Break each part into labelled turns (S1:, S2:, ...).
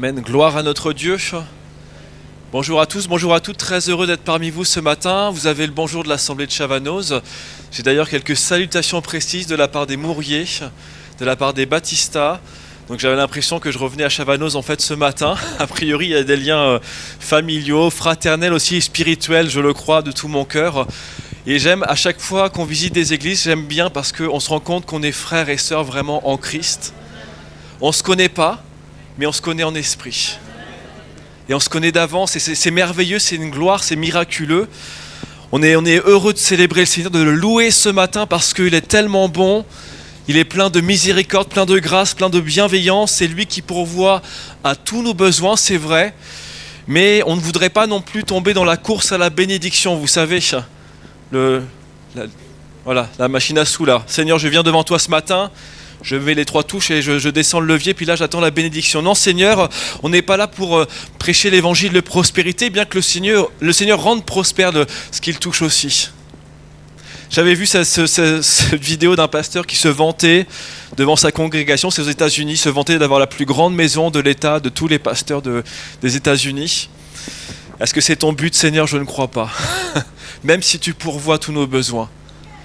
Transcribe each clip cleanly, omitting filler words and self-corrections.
S1: Amen. Gloire à notre Dieu. Bonjour à tous, bonjour à toutes. Très heureux d'être parmi vous ce matin. Vous avez le bonjour de l'Assemblée de Chavanoz. J'ai d'ailleurs quelques salutations précises de la part des Mouriers, de la part des Batista. Donc j'avais l'impression que je revenais à Chavanoz en fait ce matin. A priori, il y a des liens familiaux, fraternels aussi, spirituels, je le crois, de tout mon cœur. Et j'aime à chaque fois qu'on visite des églises, j'aime bien parce qu'on se rend compte qu'on est frères et sœurs vraiment en Christ. On ne se connaît pas, mais on se connaît en esprit. Et on se connaît d'avance, et c'est merveilleux, c'est une gloire, c'est miraculeux. On est heureux de célébrer le Seigneur, de le louer ce matin parce qu'il est tellement bon. Il est plein de miséricorde, plein de grâce, plein de bienveillance. C'est lui qui pourvoit à tous nos besoins, c'est vrai. Mais on ne voudrait pas non plus tomber dans la course à la bénédiction, vous savez. Voilà, la machine à sous là. Seigneur, je viens devant toi ce matin. Je mets les 3 touches et je descends le levier, puis là j'attends la bénédiction. Non Seigneur, on n'est pas là pour prêcher l'évangile de prospérité, bien que le Seigneur rende prospère ce qu'il touche aussi. J'avais vu cette vidéo d'un pasteur qui se vantait devant sa congrégation, c'est aux États-Unis, se vantait d'avoir la plus grande maison de l'État, de tous les pasteurs des États-Unis. Est-ce que c'est ton but, Seigneur? Je ne crois pas. Même si tu pourvois tous nos besoins.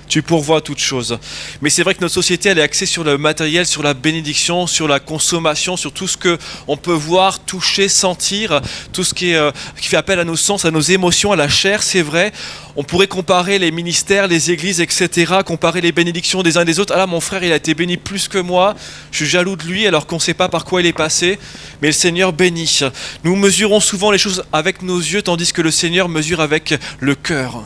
S1: Tu pourvois toutes choses. Mais c'est vrai que notre société, elle est axée sur le matériel, sur la bénédiction, sur la consommation, sur tout ce qu'on peut voir, toucher, sentir, tout ce qui fait appel à nos sens, à nos émotions, à la chair, c'est vrai. On pourrait comparer les ministères, les églises, etc., comparer les bénédictions des uns et des autres. Ah là, mon frère, il a été béni plus que moi, je suis jaloux de lui alors qu'on ne sait pas par quoi il est passé. Mais le Seigneur bénit. Nous mesurons souvent les choses avec nos yeux, tandis que le Seigneur mesure avec le cœur.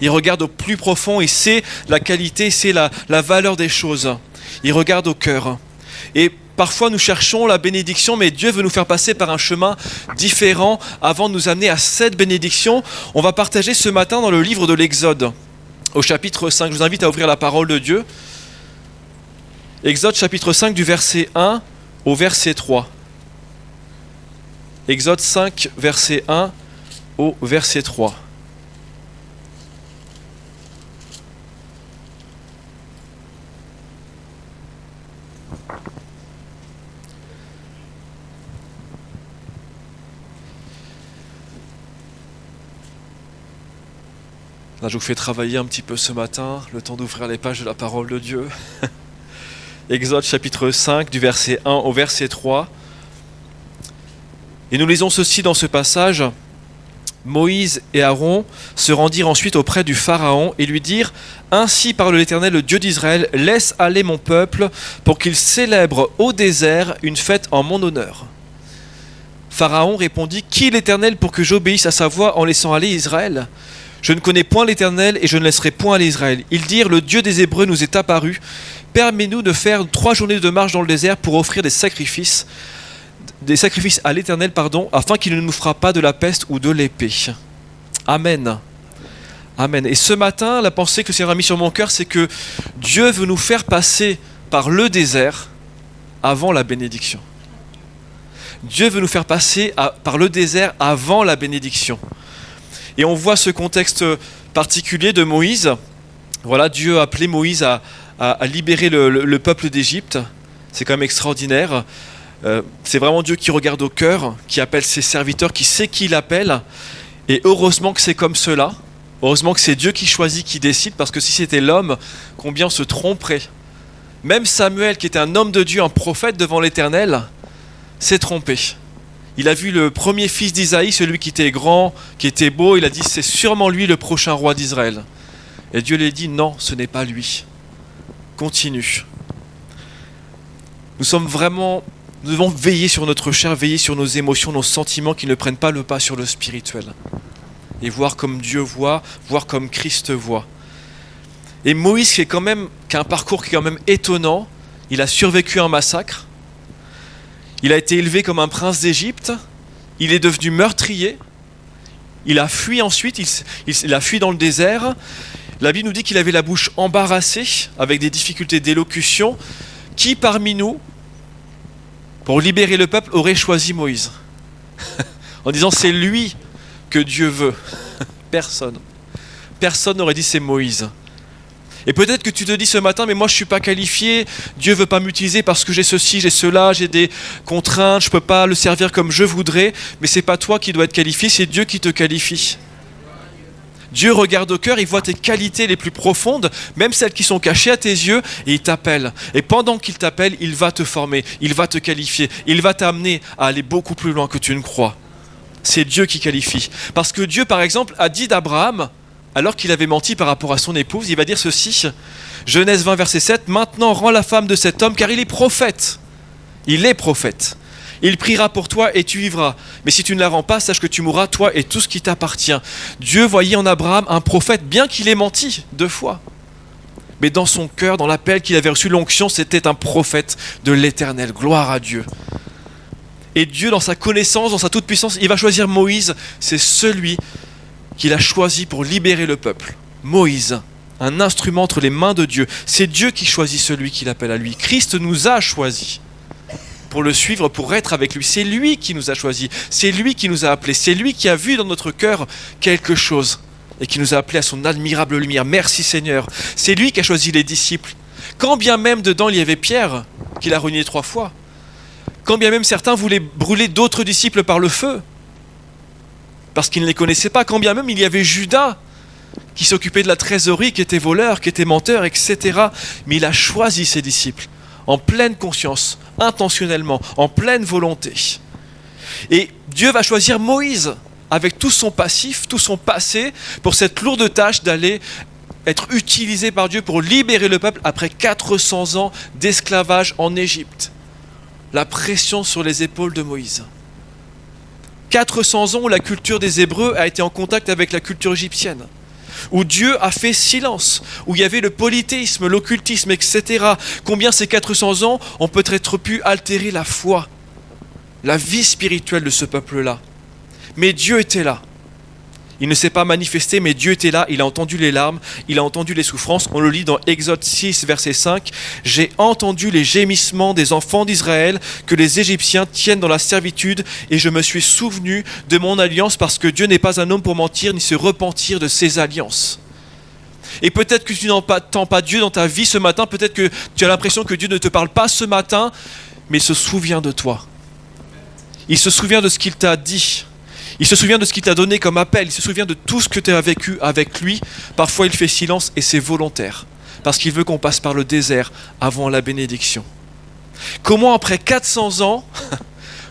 S1: Il regarde au plus profond et sait la qualité, sait la valeur des choses. Il regarde au cœur. Et parfois nous cherchons la bénédiction, mais Dieu veut nous faire passer par un chemin différent avant de nous amener à cette bénédiction. On va partager ce matin dans le livre de l'Exode, au chapitre 5. Je vous invite à ouvrir la parole de Dieu. Exode chapitre 5 du verset 1 au verset 3. Exode 5, verset 1 au verset 3. Là, je vous fais travailler un petit peu ce matin, le temps d'ouvrir les pages de la parole de Dieu. Exode chapitre 5, du verset 1 au verset 3. Et nous lisons ceci dans ce passage. Moïse et Aaron se rendirent ensuite auprès du Pharaon et lui dirent « Ainsi parle l'Éternel, le Dieu d'Israël, laisse aller mon peuple pour qu'il célèbre au désert une fête en mon honneur. » Pharaon répondit « Qui est l'Éternel pour que j'obéisse à sa voix en laissant aller Israël ? Je ne connais point l'Éternel et je ne laisserai point aller Israël. » Ils dirent « Le Dieu des Hébreux nous est apparu. Permets-nous de faire 3 journées de marche dans le désert pour offrir des sacrifices à l'Éternel, afin qu'il ne nous frappe pas de la peste ou de l'épée. » Amen. Amen. Et ce matin, la pensée que le Seigneur a mis sur mon cœur, c'est que Dieu veut nous faire passer par le désert avant la bénédiction. Dieu veut nous faire passer par le désert avant la bénédiction. Et on voit ce contexte particulier de Moïse. Voilà, Dieu a appelé Moïse à libérer le peuple d'Égypte. C'est quand même extraordinaire. C'est vraiment Dieu qui regarde au cœur, qui appelle ses serviteurs, qui sait qui il appelle. Et heureusement que c'est comme cela. Heureusement que c'est Dieu qui choisit, qui décide, parce que si c'était l'homme, combien on se tromperait. Même Samuel, qui était un homme de Dieu, un prophète devant l'Éternel, s'est trompé. Il a vu le premier fils d'Isaïe, celui qui était grand, qui était beau. Il a dit, c'est sûrement lui le prochain roi d'Israël. Et Dieu lui a dit, non, ce n'est pas lui. Continue. Nous devons veiller sur notre chair, veiller sur nos émotions, nos sentiments qui ne prennent pas le pas sur le spirituel. Et voir comme Dieu voit, voir comme Christ voit. Et Moïse, qui a un parcours qui est quand même étonnant, il a survécu à un massacre. Il a été élevé comme un prince d'Égypte, il est devenu meurtrier, il a fui ensuite, il a fui dans le désert. La Bible nous dit qu'il avait la bouche embarrassée, avec des difficultés d'élocution. Qui parmi nous, pour libérer le peuple, aurait choisi Moïse? En disant c'est lui que Dieu veut. Personne. Personne n'aurait dit c'est Moïse. Et peut-être que tu te dis ce matin, mais moi je ne suis pas qualifié, Dieu ne veut pas m'utiliser parce que j'ai ceci, j'ai cela, j'ai des contraintes, je ne peux pas le servir comme je voudrais, mais ce n'est pas toi qui dois être qualifié, c'est Dieu qui te qualifie. Dieu regarde au cœur, il voit tes qualités les plus profondes, même celles qui sont cachées à tes yeux, et il t'appelle. Et pendant qu'il t'appelle, il va te former, il va te qualifier, il va t'amener à aller beaucoup plus loin que tu ne crois. C'est Dieu qui qualifie. Parce que Dieu, par exemple, a dit d'Abraham, alors qu'il avait menti par rapport à son épouse, il va dire ceci, Genèse 20, verset 7, « Maintenant rends la femme de cet homme, car il est prophète. Il est prophète. Il priera pour toi et tu vivras. Mais si tu ne la rends pas, sache que tu mourras, toi et tout ce qui t'appartient. » Dieu voyait en Abraham un prophète, bien qu'il ait menti 2 fois. Mais dans son cœur, dans l'appel qu'il avait reçu, l'onction, c'était un prophète de l'Éternel. Gloire à Dieu. Et Dieu, dans sa connaissance, dans sa toute-puissance, il va choisir Moïse. C'est celui qu'il a choisi pour libérer le peuple. Moïse, un instrument entre les mains de Dieu. C'est Dieu qui choisit celui qu'il appelle à lui. Christ nous a choisis pour le suivre, pour être avec lui. C'est lui qui nous a choisis, c'est lui qui nous a appelés, c'est lui qui a vu dans notre cœur quelque chose et qui nous a appelés à son admirable lumière. Merci Seigneur. C'est lui qui a choisi les disciples. Quand bien même dedans il y avait Pierre, qu'il a renié 3 fois, quand bien même certains voulaient brûler d'autres disciples par le feu, parce qu'ils ne les connaissaient pas, quand bien même il y avait Judas, qui s'occupait de la trésorerie, qui était voleur, qui était menteur, etc. Mais il a choisi ses disciples, en pleine conscience, intentionnellement, en pleine volonté. Et Dieu va choisir Moïse, avec tout son passif, tout son passé, pour cette lourde tâche d'aller être utilisé par Dieu pour libérer le peuple après 400 ans d'esclavage en Égypte. La pression sur les épaules de Moïse. 400 ans où la culture des Hébreux a été en contact avec la culture égyptienne, où Dieu a fait silence, où il y avait le polythéisme, l'occultisme, etc. Combien ces 400 ans ont peut-être pu altérer la foi, la vie spirituelle de ce peuple-là. Mais Dieu était là. Il ne s'est pas manifesté, mais Dieu était là, il a entendu les larmes, il a entendu les souffrances. On le lit dans Exode 6, verset 5. « J'ai entendu les gémissements des enfants d'Israël que les Égyptiens tiennent dans la servitude et je me suis souvenu de mon alliance parce que Dieu n'est pas un homme pour mentir ni se repentir de ses alliances. » Et peut-être que tu n'entends pas Dieu dans ta vie ce matin, peut-être que tu as l'impression que Dieu ne te parle pas ce matin, mais il se souvient de toi. Il se souvient de ce qu'il t'a dit. Il se souvient de ce qu'il t'a donné comme appel, il se souvient de tout ce que tu as vécu avec lui. Parfois il fait silence et c'est volontaire, parce qu'il veut qu'on passe par le désert avant la bénédiction. Comment après 400 ans,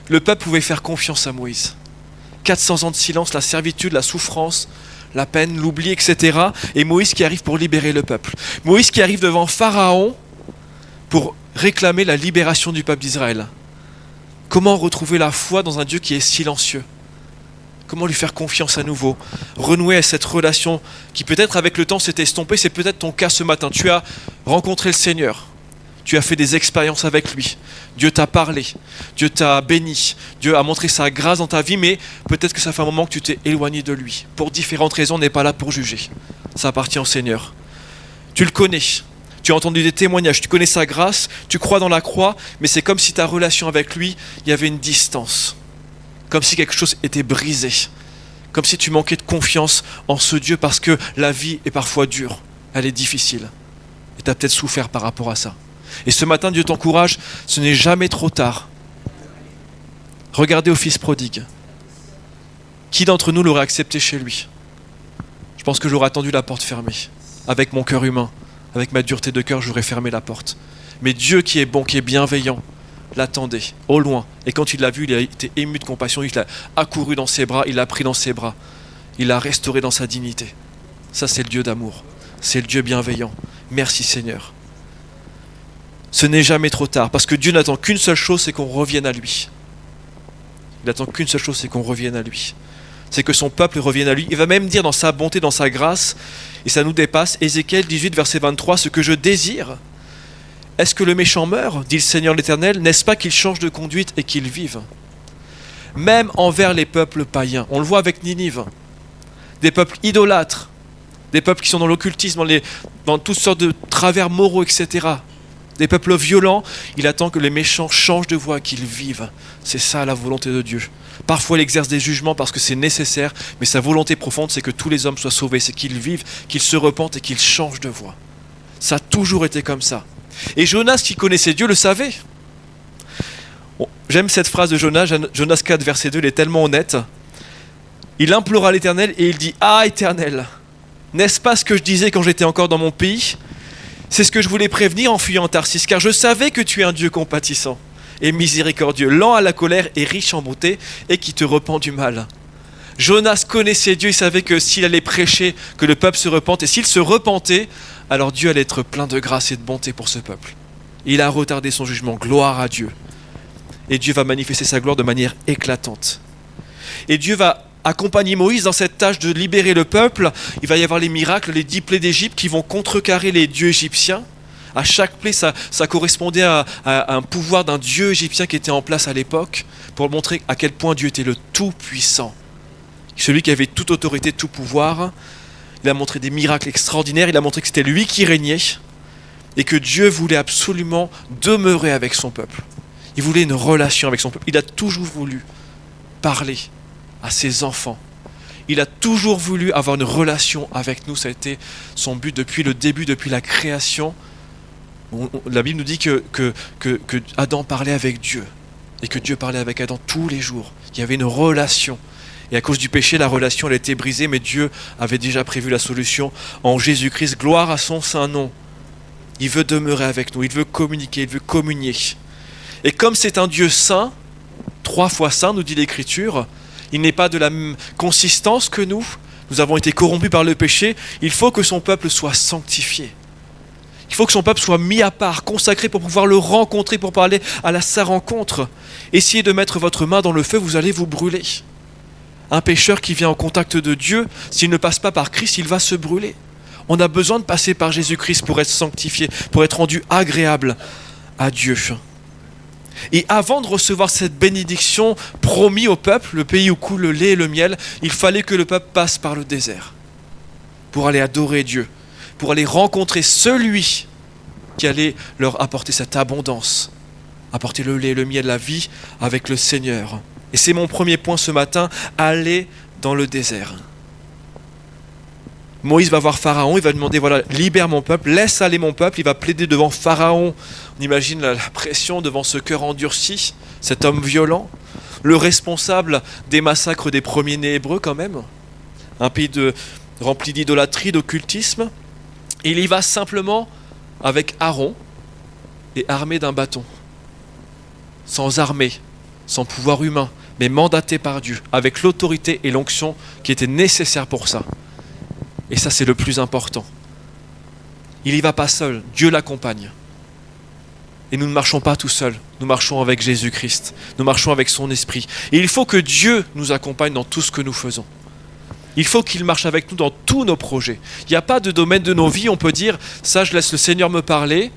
S1: le peuple pouvait faire confiance à Moïse? 400 ans de silence, la servitude, la souffrance, la peine, l'oubli, etc. Et Moïse qui arrive pour libérer le peuple. Moïse qui arrive devant Pharaon pour réclamer la libération du peuple d'Israël. Comment retrouver la foi dans un Dieu qui est silencieux? Comment lui faire confiance à nouveau? Renouer à cette relation qui peut-être avec le temps s'est estompée. C'est peut-être ton cas ce matin. Tu as rencontré le Seigneur. Tu as fait des expériences avec lui. Dieu t'a parlé. Dieu t'a béni. Dieu a montré sa grâce dans ta vie, mais peut-être que ça fait un moment que tu t'es éloigné de lui. Pour différentes raisons, on n'est pas là pour juger. Ça appartient au Seigneur. Tu le connais. Tu as entendu des témoignages. Tu connais sa grâce. Tu crois dans la croix, mais c'est comme si ta relation avec lui, il y avait une distance. Comme si quelque chose était brisé, comme si tu manquais de confiance en ce Dieu parce que la vie est parfois dure, elle est difficile. Et tu as peut-être souffert par rapport à ça. Et ce matin, Dieu t'encourage, ce n'est jamais trop tard. Regardez au fils prodigue. Qui d'entre nous l'aurait accepté chez lui? Je pense que j'aurais attendu la porte fermée. Avec mon cœur humain, avec ma dureté de cœur, j'aurais fermé la porte. Mais Dieu qui est bon, qui est bienveillant, l'attendait au loin, et quand il l'a vu, il a été ému de compassion, il l'a accouru dans ses bras, il l'a pris dans ses bras, il l'a restauré dans sa dignité. Ça, c'est le Dieu d'amour, c'est le Dieu bienveillant. Merci Seigneur. Ce n'est jamais trop tard, parce que Dieu n'attend qu'une seule chose, c'est qu'on revienne à lui. Il n'attend qu'une seule chose, c'est qu'on revienne à lui. C'est que son peuple revienne à lui. Il va même dire dans sa bonté, dans sa grâce, et ça nous dépasse, Ézéchiel 18, verset 23, « Ce que je désire, est-ce que le méchant meurt, dit le Seigneur l'Éternel, n'est-ce pas qu'il change de conduite et qu'il vive ?» Même envers les peuples païens. On le voit avec Ninive. Des peuples idolâtres, des peuples qui sont dans l'occultisme, dans toutes sortes de travers moraux, etc. Des peuples violents, il attend que les méchants changent de voie, qu'ils vivent. C'est ça la volonté de Dieu. Parfois il exerce des jugements parce que c'est nécessaire, mais sa volonté profonde c'est que tous les hommes soient sauvés, c'est qu'ils vivent, qu'ils se repentent et qu'ils changent de voie. Ça a toujours été comme ça. Et Jonas, qui connaissait Dieu, le savait. Bon, j'aime cette phrase de Jonas, Jonas 4, verset 2, il est tellement honnête. Il implora l'Éternel et il dit « Ah, Éternel, n'est-ce pas ce que je disais quand j'étais encore dans mon pays ? C'est ce que je voulais prévenir en fuyant Tarsis, car je savais que tu es un Dieu compatissant et miséricordieux, lent à la colère et riche en bonté, et qui te repent du mal. » Jonas connaissait Dieu, il savait que s'il allait prêcher, que le peuple se repente, et s'il se repentait, alors Dieu allait être plein de grâce et de bonté pour ce peuple. Il a retardé son jugement, gloire à Dieu. Et Dieu va manifester sa gloire de manière éclatante. Et Dieu va accompagner Moïse dans cette tâche de libérer le peuple. Il va y avoir les miracles, les 10 plaies d'Égypte qui vont contrecarrer les dieux égyptiens. À chaque plaie, ça correspondait à un pouvoir d'un dieu égyptien qui était en place à l'époque, pour montrer à quel point Dieu était le Tout-Puissant. Celui qui avait toute autorité, tout pouvoir. Il a montré des miracles extraordinaires, il a montré que c'était lui qui régnait, et que Dieu voulait absolument demeurer avec son peuple. Il voulait une relation avec son peuple. Il a toujours voulu parler à ses enfants. Il a toujours voulu avoir une relation avec nous. Ça a été son but depuis le début, depuis la création. La Bible nous dit que Adam parlait avec Dieu et que Dieu parlait avec Adam tous les jours. Il y avait une relation. Et à cause du péché, la relation elle a été brisée, mais Dieu avait déjà prévu la solution en Jésus-Christ. Gloire à son saint nom. Il veut demeurer avec nous, il veut communiquer, il veut communier. Et comme c'est un Dieu saint, 3 fois saint, nous dit l'Écriture, il n'est pas de la même consistance que nous. Nous avons été corrompus par le péché. Il faut que son peuple soit sanctifié. Il faut que son peuple soit mis à part, consacré pour pouvoir le rencontrer, pour parler à sa rencontre. Essayez de mettre votre main dans le feu, vous allez vous brûler. Un pécheur qui vient en contact de Dieu, s'il ne passe pas par Christ, il va se brûler. On a besoin de passer par Jésus-Christ pour être sanctifié, pour être rendu agréable à Dieu. Et avant de recevoir cette bénédiction promise au peuple, le pays où coule le lait et le miel, il fallait que le peuple passe par le désert pour aller adorer Dieu, pour aller rencontrer celui qui allait leur apporter cette abondance, apporter le lait et le miel, la vie avec le Seigneur. Et c'est mon premier point ce matin, aller dans le désert. Moïse va voir Pharaon, il va demander, voilà, libère mon peuple, laisse aller mon peuple. Il va plaider devant Pharaon. On imagine la pression devant ce cœur endurci, cet homme violent, le responsable des massacres des premiers-nés hébreux quand même. Un pays rempli d'idolâtrie, d'occultisme. Et il y va simplement avec Aaron et armé d'un bâton. Sans armée, sans pouvoir humain, mais mandaté par Dieu, avec l'autorité et l'onction qui étaient nécessaires pour ça. Et ça, c'est le plus important. Il n'y va pas seul, Dieu l'accompagne. Et nous ne marchons pas tout seuls, nous marchons avec Jésus-Christ, nous marchons avec son esprit. Et il faut que Dieu nous accompagne dans tout ce que nous faisons. Il faut qu'il marche avec nous dans tous nos projets. Il n'y a pas de domaine de nos vies, on peut dire, ça je laisse le Seigneur me parler,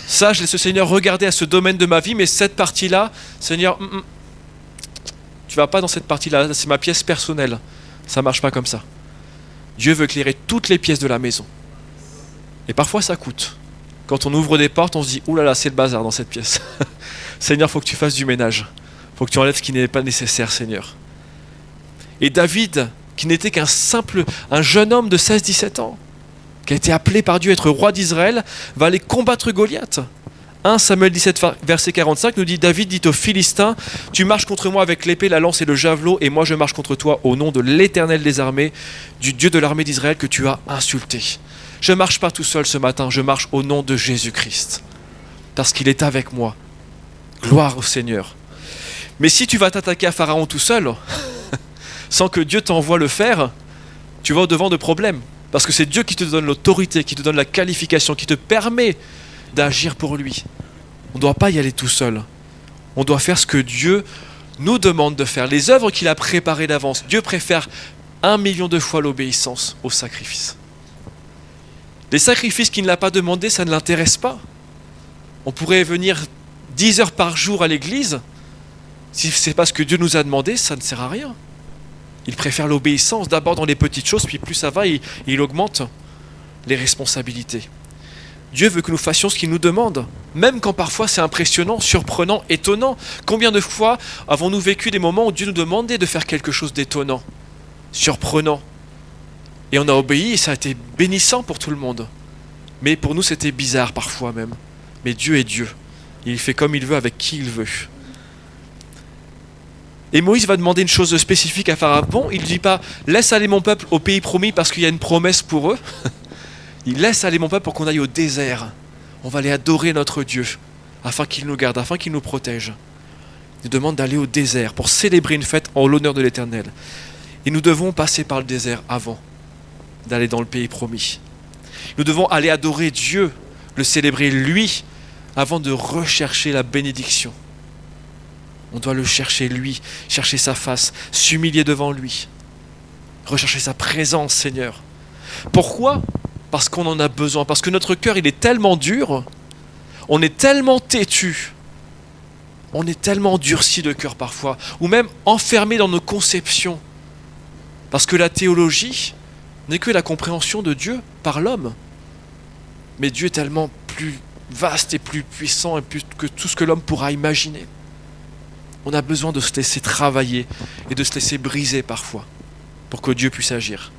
S1: ça je laisse le Seigneur regarder à ce domaine de ma vie, mais cette partie-là, Seigneur, tu ne vas pas dans cette partie-là, c'est ma pièce personnelle. Ça ne marche pas comme ça. Dieu veut éclairer toutes les pièces de la maison. Et parfois ça coûte. Quand on ouvre des portes, on se dit « Ouh là là, c'est le bazar dans cette pièce. » Seigneur, il faut que tu fasses du ménage. Il faut que tu enlèves ce qui n'est pas nécessaire, Seigneur. Et David, qui n'était un jeune homme de 16-17 ans, qui a été appelé par Dieu à être roi d'Israël, va aller combattre Goliath. 1 Samuel 17, verset 45 nous dit « David dit aux Philistins, tu marches contre moi avec l'épée, la lance et le javelot, et moi je marche contre toi au nom de l'Éternel des armées, du Dieu de l'armée d'Israël que tu as insulté. Je ne marche pas tout seul ce matin, je marche au nom de Jésus-Christ, parce qu'il est avec moi. Gloire au Seigneur. Mais si tu vas t'attaquer à Pharaon tout seul, sans que Dieu t'envoie le faire, tu vas au-devant de problèmes, parce que c'est Dieu qui te donne l'autorité, qui te donne la qualification, qui te permet d'agir pour lui. On ne doit pas y aller tout seul. On doit faire ce que Dieu nous demande de faire. Les œuvres qu'il a préparées d'avance. Dieu préfère 1 million de fois l'obéissance au sacrifice. Les sacrifices qu'il ne l'a pas demandé, ça ne l'intéresse pas. On pourrait venir 10 heures par jour à l'église. Si ce n'est pas ce que Dieu nous a demandé, ça ne sert à rien. Il préfère l'obéissance d'abord dans les petites choses, puis plus ça va, il augmente les responsabilités. Dieu veut que nous fassions ce qu'il nous demande, même quand parfois c'est impressionnant, surprenant, étonnant. Combien de fois avons-nous vécu des moments où Dieu nous demandait de faire quelque chose d'étonnant, surprenant, et on a obéi et ça a été bénissant pour tout le monde. Mais pour nous, c'était bizarre parfois même. Mais Dieu est Dieu. Il fait comme il veut avec qui il veut. Et Moïse va demander une chose spécifique à Pharaon. Il ne dit pas « laisse aller mon peuple au pays promis parce qu'il y a une promesse pour eux ». Il laisse aller mon peuple pour qu'on aille au désert. On va aller adorer notre Dieu afin qu'il nous garde, afin qu'il nous protège. Il demande d'aller au désert pour célébrer une fête en l'honneur de l'Éternel. Et nous devons passer par le désert avant d'aller dans le pays promis. Nous devons aller adorer Dieu, le célébrer lui, avant de rechercher la bénédiction. On doit le chercher lui, chercher sa face, s'humilier devant lui, rechercher sa présence, Seigneur. Pourquoi ? Parce qu'on en a besoin, parce que notre cœur, il est tellement dur, on est tellement têtu, on est tellement endurci de cœur parfois, ou même enfermé dans nos conceptions. Parce que la théologie n'est que la compréhension de Dieu par l'homme. Mais Dieu est tellement plus vaste et plus puissant et plus que tout ce que l'homme pourra imaginer. On a besoin de se laisser travailler et de se laisser briser parfois pour que Dieu puisse agir.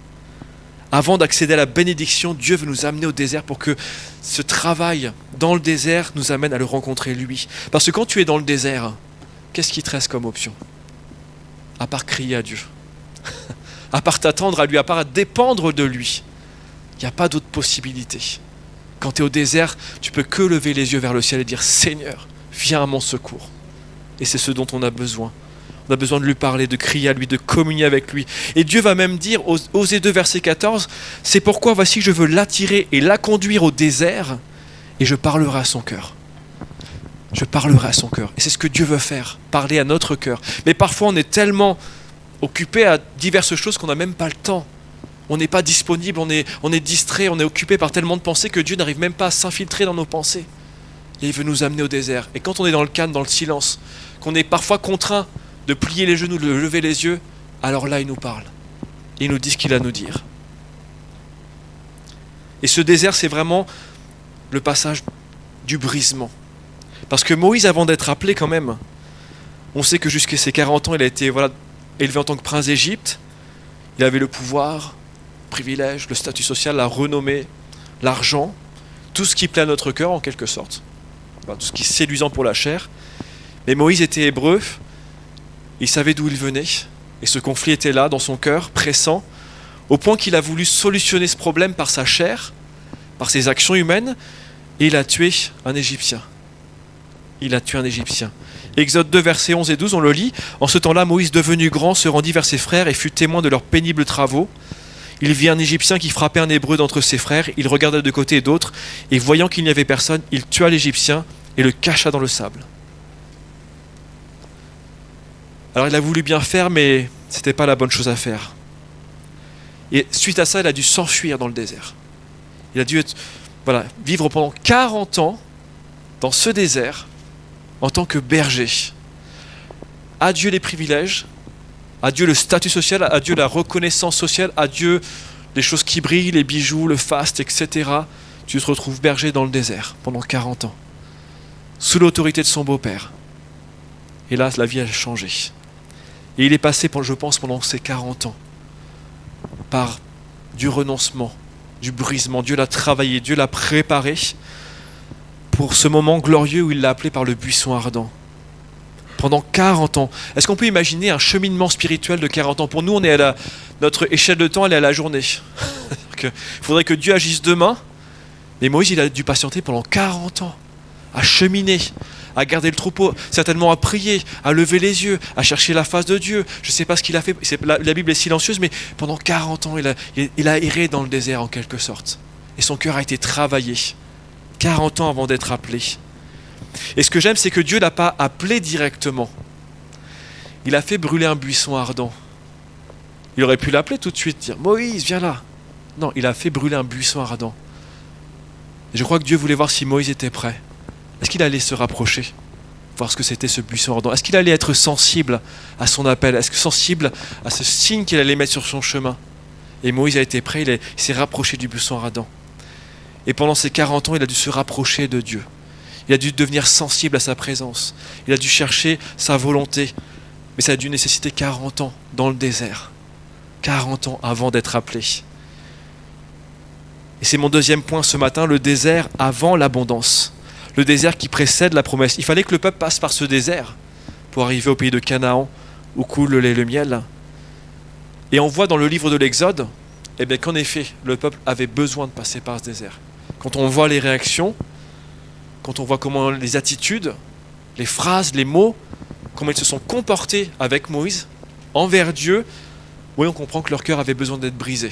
S1: Avant d'accéder à la bénédiction, Dieu veut nous amener au désert pour que ce travail dans le désert nous amène à le rencontrer lui. Parce que quand tu es dans le désert, qu'est-ce qui te reste comme option ? À part crier à Dieu, à part t'attendre à lui, à part dépendre de lui. Il n'y a pas d'autre possibilité. Quand tu es au désert, tu peux que lever les yeux vers le ciel et dire « Seigneur, viens à mon secours ». Et c'est ce dont on a besoin. On a besoin de lui parler, de crier à lui, de communier avec lui. Et Dieu va même dire, Osée 2, verset 14, « C'est pourquoi voici je veux l'attirer et la conduire au désert, et je parlerai à son cœur. » Je parlerai à son cœur. Et c'est ce que Dieu veut faire, parler à notre cœur. Mais parfois on est tellement occupé à diverses choses qu'on n'a même pas le temps. On n'est pas disponible, on est distrait, on est occupé par tellement de pensées que Dieu n'arrive même pas à s'infiltrer dans nos pensées. Et il veut nous amener au désert. Et quand on est dans le calme, dans le silence, qu'on est parfois contraint de plier les genoux, de lever les yeux, alors là il nous parle. Et il nous dit ce qu'il a à nous dire. Et ce désert, c'est vraiment le passage du brisement. Parce que Moïse, avant d'être appelé quand même, on sait que jusqu'à ses 40 ans, il a été élevé en tant que prince d'Égypte. Il avait le pouvoir, le privilège, le statut social, la renommée, l'argent, tout ce qui plaît à notre cœur en quelque sorte. Tout ce qui est séduisant pour la chair. Mais Moïse était hébreu, il savait d'où il venait, et ce conflit était là, dans son cœur, pressant, au point qu'il a voulu solutionner ce problème par sa chair, par ses actions humaines, et il a tué un Égyptien. Il a tué un Égyptien. Exode 2, versets 11 et 12, on le lit. En ce temps-là, Moïse, devenu grand, se rendit vers ses frères et fut témoin de leurs pénibles travaux. Il vit un Égyptien qui frappait un Hébreu d'entre ses frères. Il regarda de côté et d'autre, et voyant qu'il n'y avait personne, il tua l'Égyptien et le cacha dans le sable. Alors il a voulu bien faire, mais ce n'était pas la bonne chose à faire. Et suite à ça, il a dû s'enfuir dans le désert. Il a dû vivre pendant 40 ans dans ce désert en tant que berger. Adieu les privilèges, adieu le statut social, adieu la reconnaissance sociale, adieu les choses qui brillent, les bijoux, le faste, etc. Tu te retrouves berger dans le désert pendant 40 ans, sous l'autorité de son beau-père. Et là, la vie a changé. Et il est passé, je pense, pendant ces 40 ans, par du renoncement, du brisement. Dieu l'a travaillé, Dieu l'a préparé pour ce moment glorieux où il l'a appelé par le buisson ardent. Pendant 40 ans. Est-ce qu'on peut imaginer un cheminement spirituel de 40 ans ? Pour nous, notre échelle de temps, elle est à la journée. Il faudrait que Dieu agisse demain. Mais Moïse, il a dû patienter pendant 40 ans, à cheminer, à garder le troupeau, certainement à prier, à lever les yeux, à chercher la face de Dieu. Je ne sais pas ce qu'il a fait, la Bible est silencieuse, mais pendant 40 ans, il a erré dans le désert en quelque sorte. Et son cœur a été travaillé. 40 ans avant d'être appelé. Et ce que j'aime, c'est que Dieu ne l'a pas appelé directement. Il a fait brûler un buisson ardent. Il aurait pu l'appeler tout de suite, dire « Moïse, viens là !» Non, il a fait brûler un buisson ardent. Et je crois que Dieu voulait voir si Moïse était prêt. Est-ce qu'il allait se rapprocher, voir ce que c'était ce buisson ardent ? Est-ce qu'il allait être sensible à son appel ? Est-ce que sensible à ce signe qu'il allait mettre sur son chemin ? Et Moïse a été prêt, il s'est rapproché du buisson ardent. Et pendant ces 40 ans, il a dû se rapprocher de Dieu. Il a dû devenir sensible à sa présence. Il a dû chercher sa volonté. Mais ça a dû nécessiter 40 ans dans le désert. 40 ans avant d'être appelé. Et c'est mon deuxième point ce matin, le désert avant l'abondance. Le désert qui précède la promesse. Il fallait que le peuple passe par ce désert pour arriver au pays de Canaan où coule le lait et le miel. Et on voit dans le livre de l'Exode qu'en effet, le peuple avait besoin de passer par ce désert. Quand on voit les réactions, quand on voit comment les attitudes, les phrases, les mots, comment ils se sont comportés avec Moïse, envers Dieu, oui, on comprend que leur cœur avait besoin d'être brisé.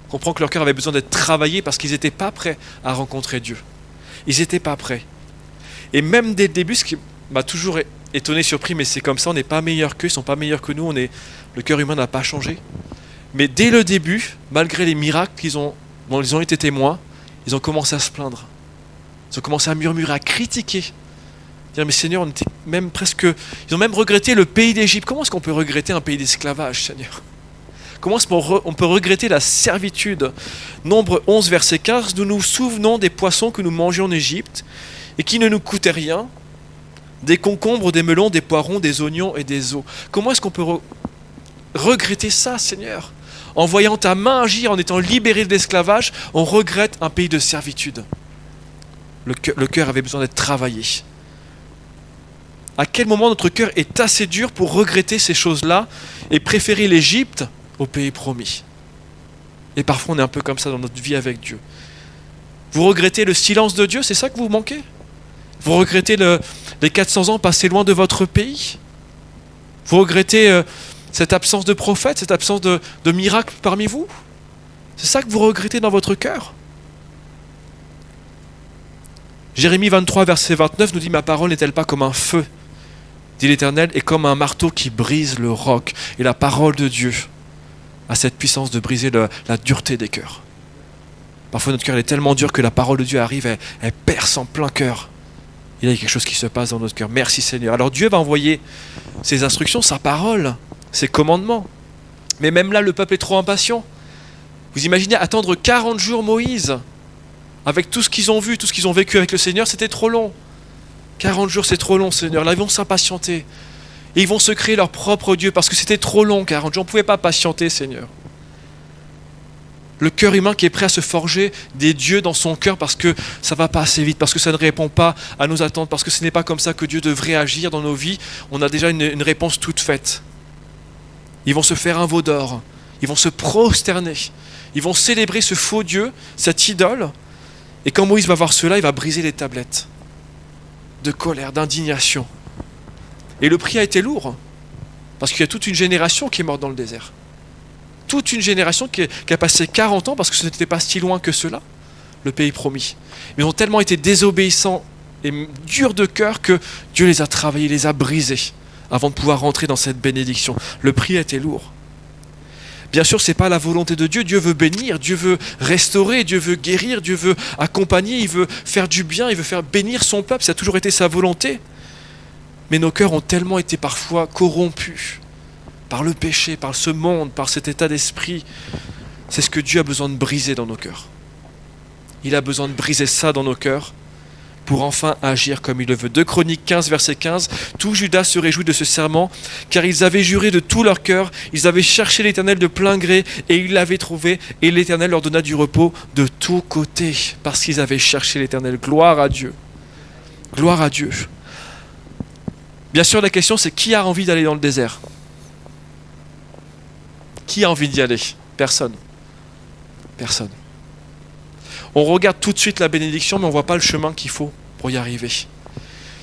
S1: On comprend que leur cœur avait besoin d'être travaillé parce qu'ils n'étaient pas prêts à rencontrer Dieu. Ils n'étaient pas prêts. Et même dès le début, ce qui m'a toujours étonné, surpris, mais c'est comme ça, on n'est pas meilleurs qu'eux, ils ne sont pas meilleurs que nous, le cœur humain n'a pas changé. Mais dès le début, malgré les miracles dont ils ont été témoins, ils ont commencé à se plaindre. Ils ont commencé à murmurer, à critiquer. Dire, mais Seigneur, on était même presque... Ils ont même regretté le pays d'Égypte. Comment est-ce qu'on peut regretter un pays d'esclavage, Seigneur ? Comment est-ce qu'on peut regretter la servitude ? Nombre 11, verset 15, nous nous souvenons des poissons que nous mangions en Égypte et qui ne nous coûtaient rien, des concombres, des melons, des poireaux, des oignons et des os. Comment est-ce qu'on peut regretter ça, Seigneur ? En voyant ta main agir, en étant libéré de l'esclavage, on regrette un pays de servitude. Le cœur avait besoin d'être travaillé. À quel moment notre cœur est assez dur pour regretter ces choses-là et préférer l'Égypte au pays promis ? Et parfois on est un peu comme ça dans notre vie avec Dieu. Vous regrettez le silence de Dieu, c'est ça que vous manquez ? Vous regrettez les 400 ans passés loin de votre pays ? Vous regrettez cette absence de prophète, cette absence de miracles parmi vous ? C'est ça que vous regrettez dans votre cœur ? Jérémie 23, verset 29 nous dit « Ma parole n'est-elle pas comme un feu, dit l'Éternel, et comme un marteau qui brise le roc ?» Et la parole de Dieu a cette puissance de briser la dureté des cœurs. Parfois notre cœur est tellement dur que la parole de Dieu arrive, elle perce en plein cœur. Il y a quelque chose qui se passe dans notre cœur. Merci Seigneur. Alors Dieu va envoyer ses instructions, sa parole, ses commandements. Mais même là, le peuple est trop impatient. Vous imaginez attendre 40 jours Moïse avec tout ce qu'ils ont vu, tout ce qu'ils ont vécu avec le Seigneur, c'était trop long. 40 jours, c'est trop long, Seigneur. Là, ils vont s'impatienter. Et ils vont se créer leur propre Dieu parce que c'était trop long, 40 jours. On ne pouvait pas patienter, Seigneur. Le cœur humain qui est prêt à se forger des dieux dans son cœur parce que ça ne va pas assez vite, parce que ça ne répond pas à nos attentes, parce que ce n'est pas comme ça que Dieu devrait agir dans nos vies. On a déjà une réponse toute faite. Ils vont se faire un veau d'or. Ils vont se prosterner. Ils vont célébrer ce faux Dieu, cette idole. Et quand Moïse va voir cela, il va briser les tablettes de colère, d'indignation. Et le prix a été lourd, parce qu'il y a toute une génération qui est morte dans le désert. Toute une génération qui a passé 40 ans, parce que ce n'était pas si loin que cela, le pays promis. Mais ils ont tellement été désobéissants et durs de cœur que Dieu les a travaillés, les a brisés, avant de pouvoir rentrer dans cette bénédiction. Le prix a été lourd. Bien sûr, ce n'est pas la volonté de Dieu. Dieu veut bénir, Dieu veut restaurer, Dieu veut guérir, Dieu veut accompagner, il veut faire du bien, il veut faire bénir son peuple. Ça a toujours été sa volonté. Mais nos cœurs ont tellement été parfois corrompus par le péché, par ce monde, par cet état d'esprit. C'est ce que Dieu a besoin de briser dans nos cœurs. Il a besoin de briser ça dans nos cœurs pour enfin agir comme il le veut. 2 Chroniques 15, verset 15, « Tout Juda se réjouit de ce serment, car ils avaient juré de tout leur cœur, ils avaient cherché l'Éternel de plein gré, et ils l'avaient trouvé, et l'Éternel leur donna du repos de tous côtés, parce qu'ils avaient cherché l'Éternel. » Gloire à Dieu. Gloire à Dieu. Bien sûr, la question, c'est qui a envie d'aller dans le désert ? Qui a envie d'y aller ? Personne. Personne. On regarde tout de suite la bénédiction, mais on ne voit pas le chemin qu'il faut pour y arriver.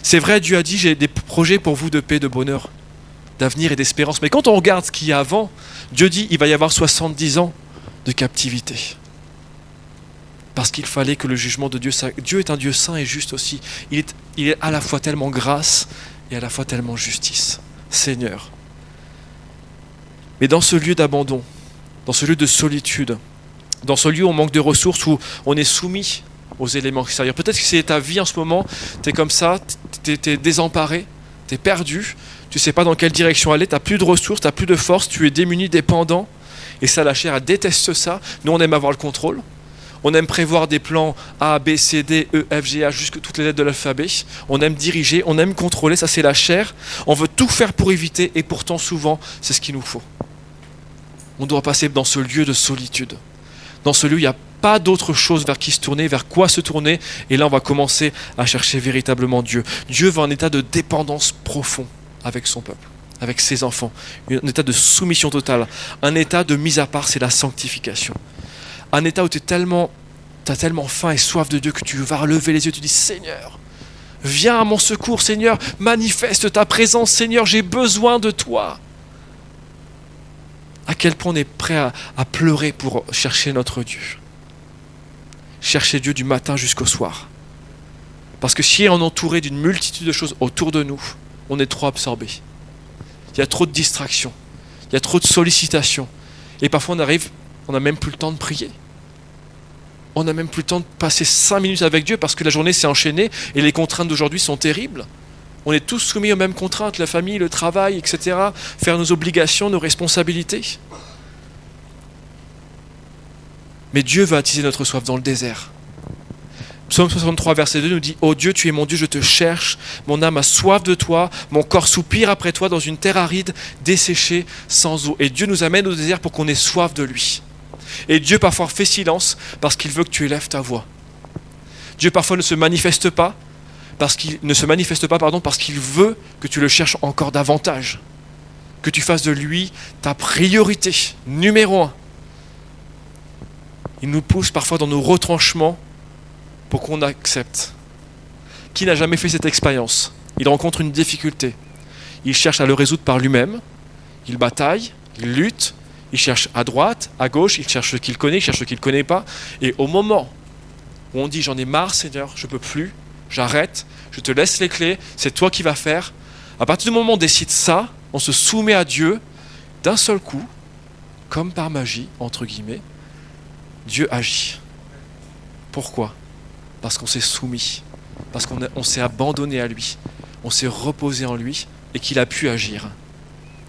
S1: C'est vrai, Dieu a dit, j'ai des projets pour vous de paix, de bonheur, d'avenir et d'espérance. Mais quand on regarde ce qu'il y a avant, Dieu dit, il va y avoir 70 ans de captivité. Parce qu'il fallait que le jugement de Dieu... Dieu est un Dieu saint et juste aussi. Il est à la fois tellement grâce et à la fois tellement justice. Seigneur. Mais dans ce lieu d'abandon, dans ce lieu de solitude, dans ce lieu où on manque de ressources, où on est soumis aux éléments extérieurs. Peut-être que c'est ta vie en ce moment, tu es comme ça, tu es désemparé, tu es perdu, tu ne sais pas dans quelle direction aller, tu n'as plus de ressources, tu n'as plus de force, tu es démuni, dépendant. Et ça, la chair, elle déteste ça. Nous, on aime avoir le contrôle. On aime prévoir des plans A, B, C, D, E, F, G, H, jusque toutes les lettres de l'alphabet. On aime diriger, on aime contrôler, ça c'est la chair. On veut tout faire pour éviter et pourtant souvent, c'est ce qu'il nous faut. On doit passer dans ce lieu de solitude. Dans ce lieu, il n'y a pas d'autre chose vers qui se tourner, vers quoi se tourner. Et là, on va commencer à chercher véritablement Dieu. Dieu veut un état de dépendance profond avec son peuple, avec ses enfants. Un état de soumission totale. Un état de mise à part, c'est la sanctification. Un état où tu as tellement faim et soif de Dieu que tu vas relever les yeux et tu dis « Seigneur, viens à mon secours, Seigneur, manifeste ta présence, Seigneur, j'ai besoin de toi. » À quel point on est prêt à pleurer pour chercher notre Dieu. Chercher Dieu du matin jusqu'au soir. Parce que si on est entouré d'une multitude de choses autour de nous, on est trop absorbé. Il y a trop de distractions, il y a trop de sollicitations. Et parfois on n'a même plus le temps de prier. On n'a même plus le temps de passer 5 minutes avec Dieu parce que la journée s'est enchaînée et les contraintes d'aujourd'hui sont terribles. On est tous soumis aux mêmes contraintes, la famille, le travail, etc. Faire nos obligations, nos responsabilités. Mais Dieu veut attiser notre soif dans le désert. Psaume 63, verset 2 nous dit « Ô Dieu, tu es mon Dieu, je te cherche. Mon âme a soif de toi. Mon corps soupire après toi dans une terre aride, desséchée, sans eau. » Et Dieu nous amène au désert pour qu'on ait soif de lui. Et Dieu parfois fait silence parce qu'il veut que tu élèves ta voix. Dieu parfois ne se manifeste pas parce qu'il veut que tu le cherches encore davantage. Que tu fasses de lui ta priorité, numéro 1. Il nous pousse parfois dans nos retranchements pour qu'on accepte. Qui n'a jamais fait cette expérience? Il rencontre une difficulté. Il cherche à le résoudre par lui-même. Il bataille, il lutte, il cherche à droite, à gauche, il cherche ce qu'il connaît, il cherche ce qu'il ne connaît pas. Et au moment où on dit « J'en ai marre, Seigneur, je ne peux plus, j'arrête, je te laisse les clés, c'est toi qui vas faire », à partir du moment où on décide ça, on se soumet à Dieu, d'un seul coup, comme par magie, entre guillemets, Dieu agit. Pourquoi? Parce qu'on s'est soumis, parce qu'on s'est abandonné à lui, on s'est reposé en lui et qu'il a pu agir.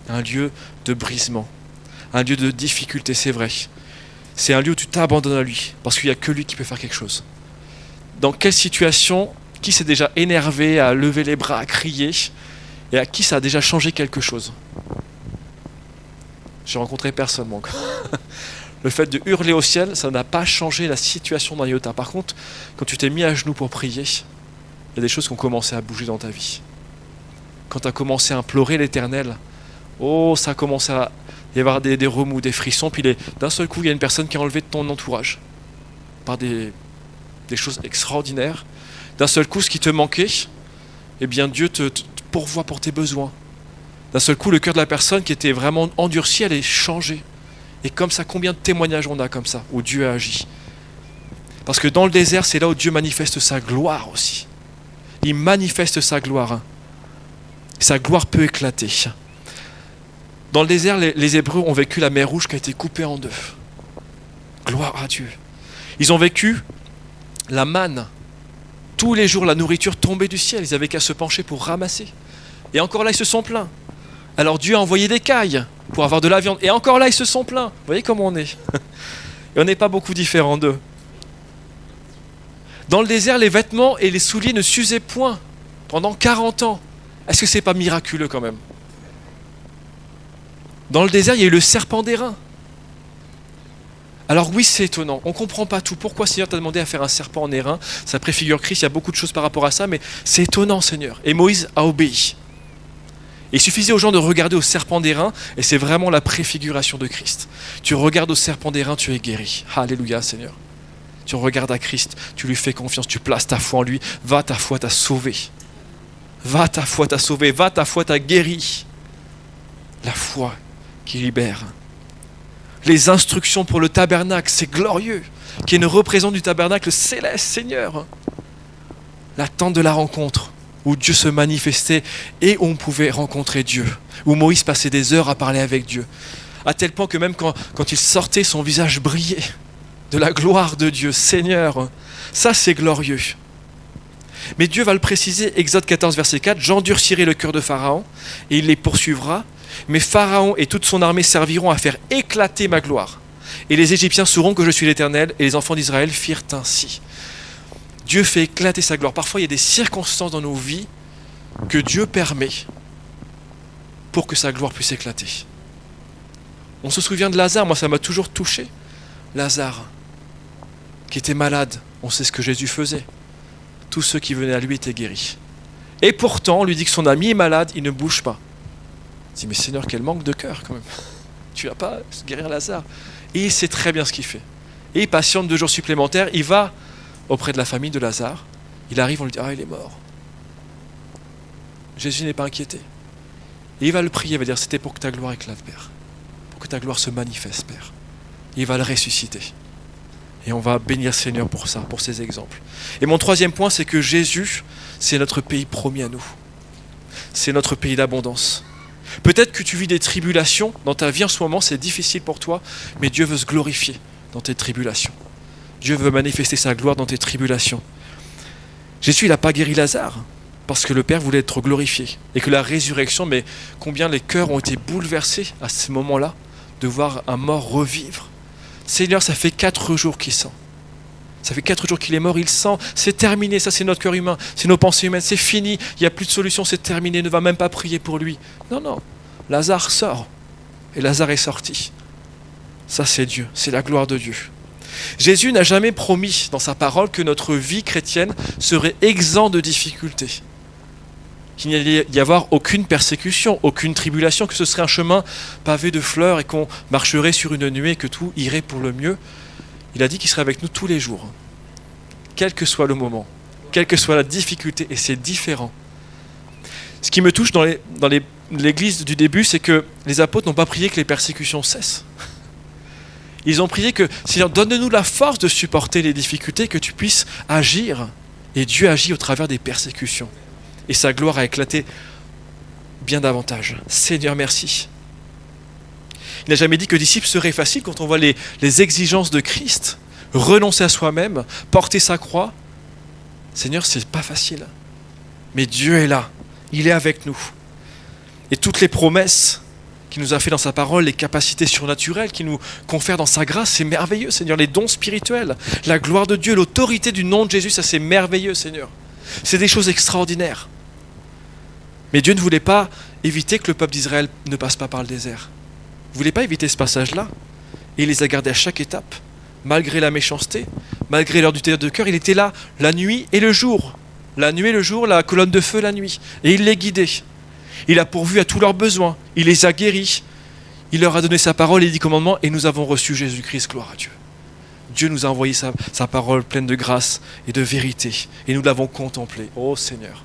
S1: Un lieu de brisement, un lieu de difficulté, c'est vrai. C'est un lieu où tu t'abandonnes à lui, parce qu'il n'y a que lui qui peut faire quelque chose. Dans quelle situation, qui s'est déjà énervé, à lever les bras, à crier, et à qui ça a déjà changé quelque chose? J'ai rencontré personne, moi encore. Le fait de hurler au ciel, ça n'a pas changé la situation d'un iota. Par contre, quand tu t'es mis à genoux pour prier, il y a des choses qui ont commencé à bouger dans ta vie. Quand tu as commencé à implorer l'Éternel, ça a commencé à y avoir des remous, des frissons, puis d'un seul coup, il y a une personne qui est enlevée de ton entourage par des choses extraordinaires. D'un seul coup, ce qui te manquait, eh bien Dieu te pourvoit pour tes besoins. D'un seul coup, le cœur de la personne qui était vraiment endurci, elle est changée. Et comme ça, combien de témoignages on a comme ça, où Dieu a agi? Parce que dans le désert, c'est là où Dieu manifeste sa gloire aussi. Il manifeste sa gloire. Sa gloire peut éclater. Dans le désert, les Hébreux ont vécu la mer Rouge qui a été coupée en deux. Gloire à Dieu. Ils ont vécu la manne. Tous les jours, la nourriture tombait du ciel. Ils avaient qu'à se pencher pour ramasser. Et encore là, ils se sont plaints. Alors Dieu a envoyé des cailles pour avoir de la viande. Et encore là, ils se sont plaints. Vous voyez comment on est. Et on n'est pas beaucoup différents d'eux. Dans le désert, les vêtements et les souliers ne s'usaient point pendant 40 ans. Est-ce que c'est pas miraculeux quand même? Dans le désert, il y a eu le serpent d'airain. Alors oui, c'est étonnant. On ne comprend pas tout. Pourquoi Seigneur t'a demandé à faire un serpent en airain? Ça préfigure Christ, il y a beaucoup de choses par rapport à ça, mais c'est étonnant, Seigneur. Et Moïse a obéi. Et il suffisait aux gens de regarder au serpent d'airain, et c'est vraiment la préfiguration de Christ. Tu regardes au serpent d'airain, tu es guéri. Alléluia, Seigneur. Tu regardes à Christ, tu lui fais confiance, tu places ta foi en lui. Va, ta foi t'a sauvé. Va, ta foi t'a sauvé. Va, ta foi t'a guéri. La foi qui libère. Les instructions pour le tabernacle, c'est glorieux. Qui est une représentante du tabernacle céleste, Seigneur. La tente de la rencontre, où Dieu se manifestait et où on pouvait rencontrer Dieu. Où Moïse passait des heures à parler avec Dieu. À tel point que même quand il sortait, son visage brillait de la gloire de Dieu. Seigneur, ça c'est glorieux. Mais Dieu va le préciser, Exode 14, verset 4, « J'endurcirai le cœur de Pharaon et il les poursuivra. Mais Pharaon et toute son armée serviront à faire éclater ma gloire. Et les Égyptiens sauront que je suis l'Éternel. » Et les enfants d'Israël firent ainsi. Dieu fait éclater sa gloire. Parfois, il y a des circonstances dans nos vies que Dieu permet pour que sa gloire puisse éclater. On se souvient de Lazare. Moi, ça m'a toujours touché. Lazare. qui étaient malades. On sait ce que Jésus faisait. Tous ceux qui venaient à lui étaient guéris. Et pourtant, on lui dit que son ami est malade, il ne bouge pas. Il dit, mais Seigneur, quel manque de cœur quand même. Tu vas pas guérir Lazare. Et il sait très bien ce qu'il fait. Et il patiente 2 jours supplémentaires, il va auprès de la famille de Lazare. Il arrive, on lui dit, il est mort. Jésus n'est pas inquiété. Et il va le prier, il va dire, c'était pour que ta gloire éclate, Père. Pour que ta gloire se manifeste, Père. Et il va le ressusciter. Et on va bénir Seigneur pour ça, pour ces exemples. Et mon 3e point, c'est que Jésus, c'est notre pays promis à nous. C'est notre pays d'abondance. Peut-être que tu vis des tribulations dans ta vie en ce moment, c'est difficile pour toi, mais Dieu veut se glorifier dans tes tribulations. Dieu veut manifester sa gloire dans tes tribulations. Jésus, il n'a pas guéri Lazare, parce que le Père voulait être glorifié. Et que la résurrection, mais combien les cœurs ont été bouleversés à ce moment-là, de voir un mort revivre. Seigneur, ça fait 4 jours qu'il sent. Ça fait 4 jours qu'il est mort, il sent, c'est terminé, ça c'est notre cœur humain, c'est nos pensées humaines, c'est fini, il n'y a plus de solution, c'est terminé, ne va même pas prier pour lui. Non, Lazare sort, et Lazare est sorti. Ça c'est Dieu, c'est la gloire de Dieu. Jésus n'a jamais promis dans sa parole que notre vie chrétienne serait exempte de difficultés. Qu'il n'y allait y avoir aucune persécution, aucune tribulation, que ce serait un chemin pavé de fleurs et qu'on marcherait sur une nuée et que tout irait pour le mieux. Il a dit qu'il serait avec nous tous les jours, quel que soit le moment, quelle que soit la difficulté, et c'est différent. Ce qui me touche dans l'église du début, c'est que les apôtres n'ont pas prié que les persécutions cessent. Ils ont prié que, Seigneur, donne-nous la force de supporter les difficultés, que tu puisses agir. Et Dieu agit au travers des persécutions. Et sa gloire a éclaté bien davantage. Seigneur, merci. Il n'a jamais dit que disciple serait facile quand on voit les exigences de Christ, renoncer à soi-même, porter sa croix. Seigneur, c'est pas facile. Mais Dieu est là, il est avec nous. Et toutes les promesses qu'il nous a fait dans sa parole, les capacités surnaturelles qu'il nous confère dans sa grâce, c'est merveilleux, Seigneur. Les dons spirituels, la gloire de Dieu, l'autorité du nom de Jésus, ça c'est merveilleux, Seigneur. C'est des choses extraordinaires. Mais Dieu ne voulait pas éviter que le peuple d'Israël ne passe pas par le désert. Il ne voulait pas éviter ce passage-là. Et il les a gardés à chaque étape, malgré la méchanceté, malgré leur dureté de cœur. Il était là la nuit et le jour. La nuit et le jour, la colonne de feu la nuit. Et il les guidait. Il a pourvu à tous leurs besoins. Il les a guéris. Il leur a donné sa parole et les 10 commandements. Et nous avons reçu Jésus-Christ, gloire à Dieu. Dieu nous a envoyé sa parole pleine de grâce et de vérité. Et nous l'avons contemplée. Oh Seigneur.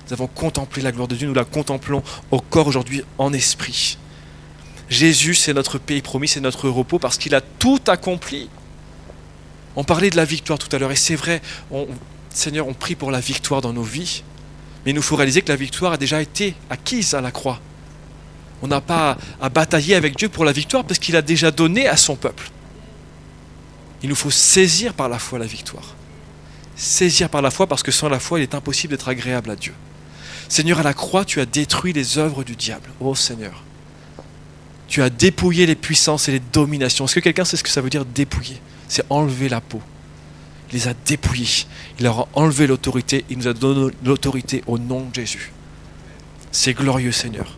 S1: Nous avons contemplé la gloire de Dieu. Nous la contemplons au corps aujourd'hui en esprit. Jésus, c'est notre pays promis, c'est notre repos parce qu'il a tout accompli. On parlait de la victoire tout à l'heure et c'est vrai, Seigneur, on prie pour la victoire dans nos vies, mais il nous faut réaliser que la victoire a déjà été acquise à la croix. On n'a pas à batailler avec Dieu pour la victoire parce qu'il a déjà donné à son peuple. Il nous faut saisir par la foi la victoire. Saisir par la foi parce que sans la foi, il est impossible d'être agréable à Dieu. Seigneur, à la croix, tu as détruit les œuvres du diable. Oh Seigneur. Tu as dépouillé les puissances et les dominations. Est-ce que quelqu'un sait ce que ça veut dire dépouiller? C'est enlever la peau. Il les a dépouillés. Il leur a enlevé l'autorité. Il nous a donné l'autorité au nom de Jésus. C'est glorieux, Seigneur.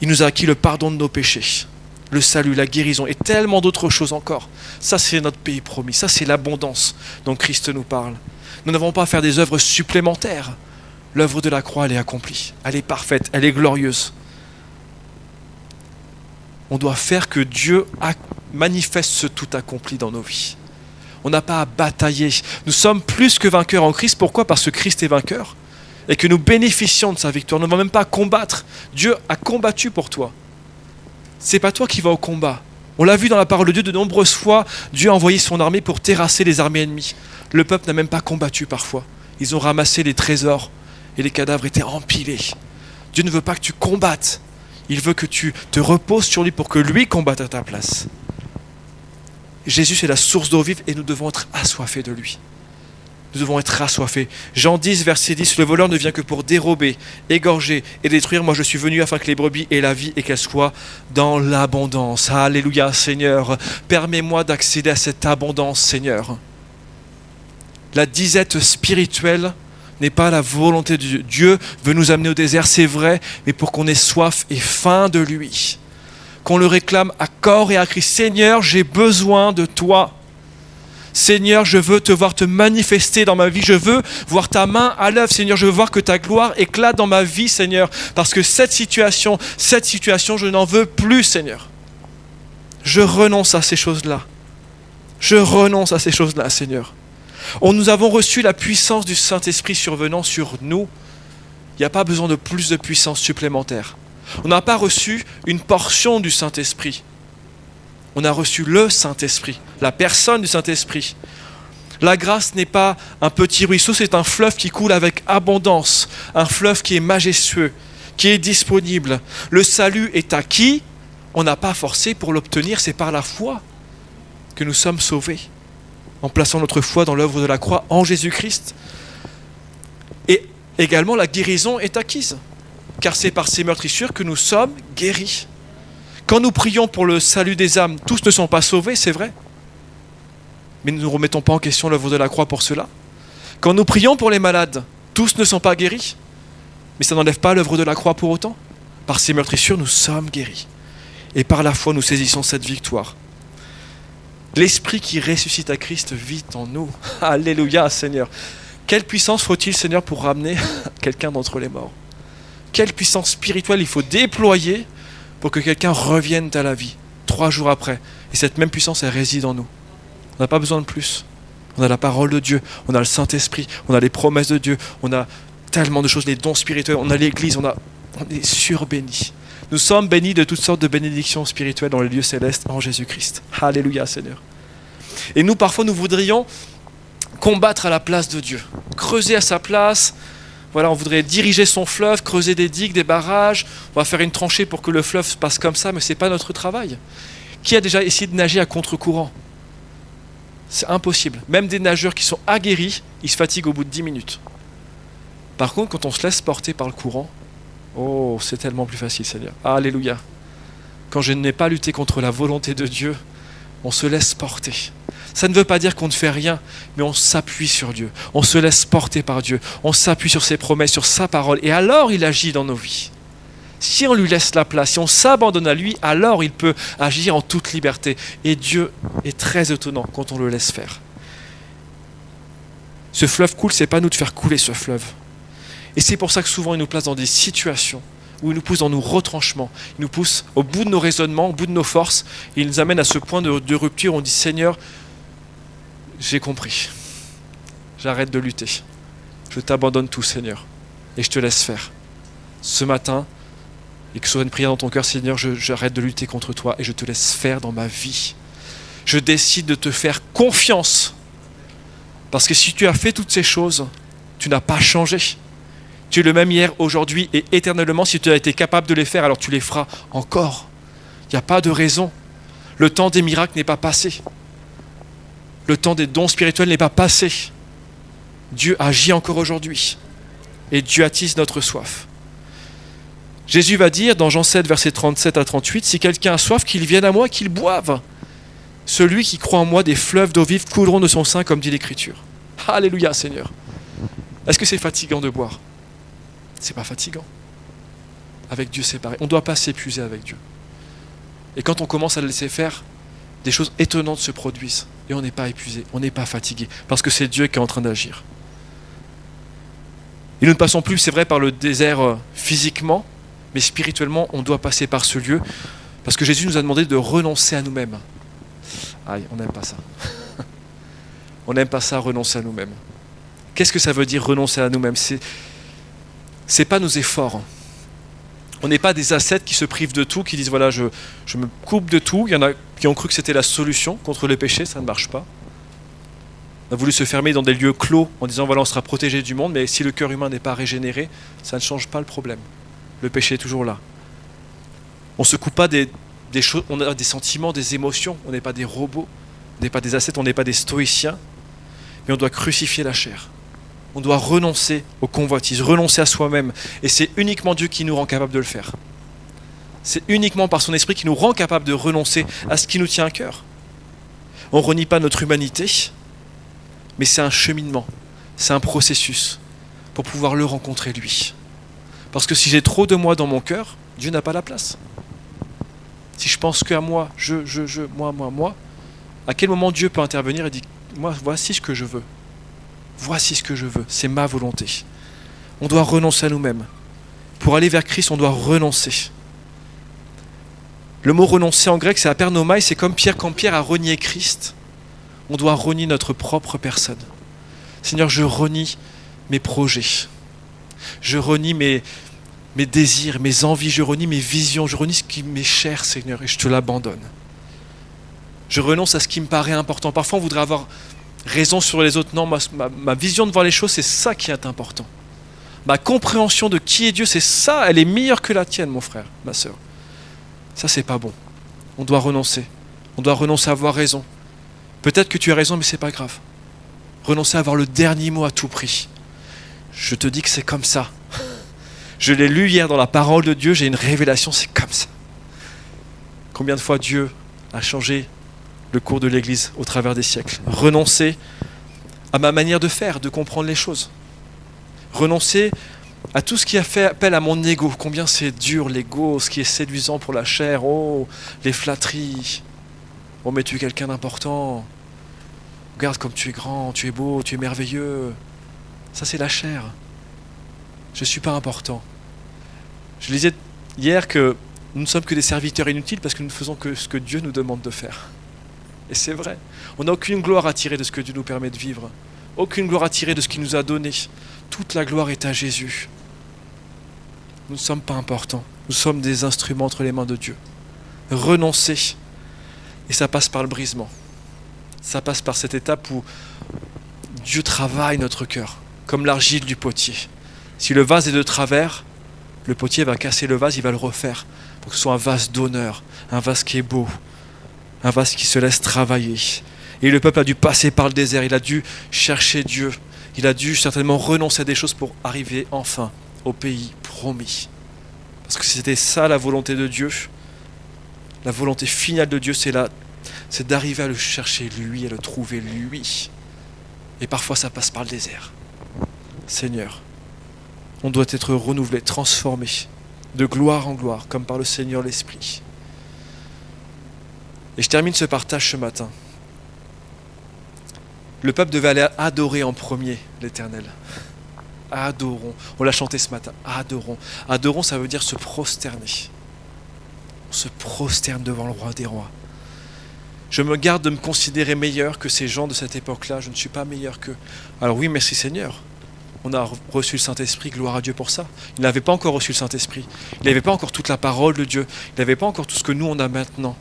S1: Il nous a acquis le pardon de nos péchés, le salut, la guérison et tellement d'autres choses encore. Ça, c'est notre pays promis. Ça, c'est l'abondance dont Christ nous parle. Nous n'avons pas à faire des œuvres supplémentaires. L'œuvre de la croix, elle est accomplie. Elle est parfaite. Elle est glorieuse. On doit faire que Dieu manifeste ce tout accompli dans nos vies. On n'a pas à batailler. Nous sommes plus que vainqueurs en Christ. Pourquoi? Parce que Christ est vainqueur et que nous bénéficions de sa victoire. Nous ne devons même pas combattre. Dieu a combattu pour toi. C'est pas toi qui vas au combat. On l'a vu dans la parole de Dieu de nombreuses fois. Dieu a envoyé son armée pour terrasser les armées ennemies. Le peuple n'a même pas combattu parfois. Ils ont ramassé les trésors et les cadavres étaient empilés. Dieu ne veut pas que tu combattes. Il veut que tu te reposes sur lui pour que lui combatte à ta place. Jésus, c'est la source d'eau vive et nous devons être assoiffés de lui. Nous devons être assoiffés. Jean 10, verset 10, le voleur ne vient que pour dérober, égorger et détruire. Moi, je suis venu afin que les brebis aient la vie et qu'elles soient dans l'abondance. Alléluia, Seigneur. Permets-moi d'accéder à cette abondance, Seigneur. La disette spirituelle n'est pas la volonté de Dieu. Dieu veut nous amener au désert, c'est vrai, mais pour qu'on ait soif et faim de lui. Qu'on le réclame à corps et à cri. Seigneur, j'ai besoin de toi. Seigneur, je veux te voir te manifester dans ma vie. Je veux voir ta main à l'œuvre, Seigneur. Je veux voir que ta gloire éclate dans ma vie, Seigneur. Parce que cette situation, je n'en veux plus, Seigneur. Je renonce à ces choses-là. Je renonce à ces choses-là, Seigneur. Nous avons reçu la puissance du Saint-Esprit survenant sur nous. Il n'y a pas besoin de plus de puissance supplémentaire. On n'a pas reçu une portion du Saint-Esprit. On a reçu le Saint-Esprit, la personne du Saint-Esprit. La grâce n'est pas un petit ruisseau, c'est un fleuve qui coule avec abondance, un fleuve qui est majestueux, qui est disponible. Le salut est acquis, on n'a pas forcé pour l'obtenir, c'est par la foi que nous sommes sauvés, en plaçant notre foi dans l'œuvre de la croix en Jésus-Christ. Et également, la guérison est acquise, car c'est par ces meurtrissures que nous sommes guéris. Quand nous prions pour le salut des âmes, tous ne sont pas sauvés, c'est vrai. Mais nous ne remettons pas en question l'œuvre de la croix pour cela. Quand nous prions pour les malades, tous ne sont pas guéris. Mais ça n'enlève pas l'œuvre de la croix pour autant. Par ces meurtrissures, nous sommes guéris. Et par la foi, nous saisissons cette victoire. L'Esprit qui ressuscite à Christ vit en nous. Alléluia, Seigneur. Quelle puissance faut-il, Seigneur, pour ramener quelqu'un d'entre les morts? Quelle puissance spirituelle il faut déployer pour que quelqu'un revienne à la vie 3 jours après. Et cette même puissance, elle réside en nous. On n'a pas besoin de plus. On a la parole de Dieu, on a le Saint-Esprit, on a les promesses de Dieu, on a tellement de choses, les dons spirituels, on a l'Église, on est surbénis. Nous sommes bénis de toutes sortes de bénédictions spirituelles dans les lieux célestes en Jésus-Christ. Alléluia, Seigneur. Et nous, parfois, nous voudrions combattre à la place de Dieu, creuser à sa place. Voilà, on voudrait diriger son fleuve, creuser des digues, des barrages. On va faire une tranchée pour que le fleuve passe comme ça, mais ce n'est pas notre travail. Qui a déjà essayé de nager à contre-courant? C'est impossible. Même des nageurs qui sont aguerris, ils se fatiguent au bout de 10 minutes. Par contre, quand on se laisse porter par le courant, oh, c'est tellement plus facile, Seigneur. Alléluia. Quand je n'ai pas lutté contre la volonté de Dieu, on se laisse porter. Ça ne veut pas dire qu'on ne fait rien, mais on s'appuie sur Dieu. On se laisse porter par Dieu. On s'appuie sur ses promesses, sur sa parole. Et alors, il agit dans nos vies. Si on lui laisse la place, si on s'abandonne à lui, alors il peut agir en toute liberté. Et Dieu est très étonnant quand on le laisse faire. Ce fleuve coule, c'est pas nous de faire couler ce fleuve. Et c'est pour ça que souvent il nous place dans des situations où il nous pousse dans nos retranchements. Il nous pousse au bout de nos raisonnements, au bout de nos forces. Et il nous amène à ce point de rupture où on dit « Seigneur, j'ai compris. J'arrête de lutter. Je t'abandonne tout, Seigneur. Et je te laisse faire. Ce matin, et que ce soit une prière dans ton cœur, Seigneur, j'arrête de lutter contre toi et je te laisse faire dans ma vie. Je décide de te faire confiance. Parce que si tu as fait toutes ces choses, tu n'as pas changé. Tu es le même hier, aujourd'hui et éternellement. Si tu as été capable de les faire, alors tu les feras encore. Il n'y a pas de raison. Le temps des miracles n'est pas passé. Le temps des dons spirituels n'est pas passé. Dieu agit encore aujourd'hui. Et Dieu attise notre soif. Jésus va dire dans Jean 7, versets 37 à 38, « Si quelqu'un a soif, qu'il vienne à moi, qu'il boive. Celui qui croit en moi, des fleuves d'eau vive couleront de son sein, comme dit l'Écriture. » Alléluia, Seigneur. Est-ce que c'est fatigant de boire? C'est pas fatigant. Avec Dieu, c'est pareil. On ne doit pas s'épuiser avec Dieu. Et quand on commence à le laisser faire, des choses étonnantes se produisent. Et on n'est pas épuisé, on n'est pas fatigué. Parce que c'est Dieu qui est en train d'agir. Et nous ne passons plus, c'est vrai, par le désert physiquement, mais spirituellement, on doit passer par ce lieu. Parce que Jésus nous a demandé de renoncer à nous-mêmes. Aïe, on n'aime pas ça. On n'aime pas ça, renoncer à nous-mêmes. Qu'est-ce que ça veut dire renoncer à nous-mêmes? C'est pas nos efforts. On n'est pas des ascètes qui se privent de tout, qui disent voilà, je me coupe de tout. Il y en a qui ont cru que c'était la solution contre le péché, ça ne marche pas. On a voulu se fermer dans des lieux clos en disant voilà, on sera protégé du monde, mais si le cœur humain n'est pas régénéré, ça ne change pas le problème. Le péché est toujours là. On ne se coupe pas des choses, on a des sentiments, des émotions, on n'est pas des robots, on n'est pas des ascètes, on n'est pas des stoïciens, mais on doit crucifier la chair. On doit renoncer aux convoitises, renoncer à soi-même. Et c'est uniquement Dieu qui nous rend capable de le faire. C'est uniquement par son esprit qui nous rend capable de renoncer à ce qui nous tient à cœur. On ne renie pas notre humanité, mais c'est un cheminement, c'est un processus pour pouvoir le rencontrer lui. Parce que si j'ai trop de moi dans mon cœur, Dieu n'a pas la place. Si je pense qu'à moi, moi, à quel moment Dieu peut intervenir et dire moi, voici ce que je veux. Voici ce que je veux. C'est ma volonté. On doit renoncer à nous-mêmes. Pour aller vers Christ, on doit renoncer. Le mot renoncer en grec, c'est apernomai, c'est comme Pierre, quand Pierre a renié Christ, on doit renier notre propre personne. Seigneur, je renie mes projets. Je renie mes désirs, mes envies, je renie mes visions, je renie ce qui m'est cher, Seigneur, et je te l'abandonne. Je renonce à ce qui me paraît important. Parfois, on voudrait avoir raison sur les autres. Non, ma vision de voir les choses, c'est ça qui est important. Ma compréhension de qui est Dieu, c'est ça, elle est meilleure que la tienne, mon frère, ma sœur. Ça, c'est pas bon. On doit renoncer. On doit renoncer à avoir raison. Peut-être que tu as raison, mais c'est pas grave. Renoncer à avoir le dernier mot à tout prix. Je te dis que c'est comme ça. Je l'ai lu hier dans la parole de Dieu, j'ai une révélation, c'est comme ça. Combien de fois Dieu a changé le cours de l'Église au travers des siècles. Renoncer à ma manière de faire, de comprendre les choses. Renoncer à tout ce qui a fait appel à mon ego. Combien c'est dur l'ego, ce qui est séduisant pour la chair. Oh, les flatteries. Oh, mais tu es quelqu'un d'important. Regarde comme tu es grand, tu es beau, tu es merveilleux. Ça, c'est la chair. Je ne suis pas important. Je lisais hier que nous ne sommes que des serviteurs inutiles parce que nous ne faisons que ce que Dieu nous demande de faire. Et c'est vrai. On n'a aucune gloire à tirer de ce que Dieu nous permet de vivre. Aucune gloire à tirer de ce qu'il nous a donné. Toute la gloire est à Jésus. Nous ne sommes pas importants. Nous sommes des instruments entre les mains de Dieu. Renoncer. Et ça passe par le brisement. Ça passe par cette étape où Dieu travaille notre cœur, comme l'argile du potier. Si le vase est de travers, le potier va casser le vase, il va le refaire pour que ce soit un vase d'honneur, un vase qui est beau, un vase qui se laisse travailler. Et le peuple a dû passer par le désert, il a dû chercher Dieu, il a dû certainement renoncer à des choses pour arriver enfin au pays promis. Parce que c'était ça la volonté de Dieu. La volonté finale de Dieu, c'est d'arriver à le chercher lui, à le trouver lui. Et parfois ça passe par le désert. Seigneur, on doit être renouvelé, transformé, de gloire en gloire, comme par le Seigneur l'Esprit. Et je termine ce partage ce matin. Le peuple devait aller adorer en premier l'Éternel. Adorons. On l'a chanté ce matin. Adorons. Adorons, ça veut dire se prosterner. On se prosterne devant le roi des rois. Je me garde de me considérer meilleur que ces gens de cette époque-là. Je ne suis pas meilleur qu'eux. Alors oui, merci Seigneur. On a reçu le Saint-Esprit, gloire à Dieu pour ça. Il n'avait pas encore reçu le Saint-Esprit. Il n'avait pas encore toute la parole de Dieu. Il n'avait pas encore tout ce que nous on a maintenant.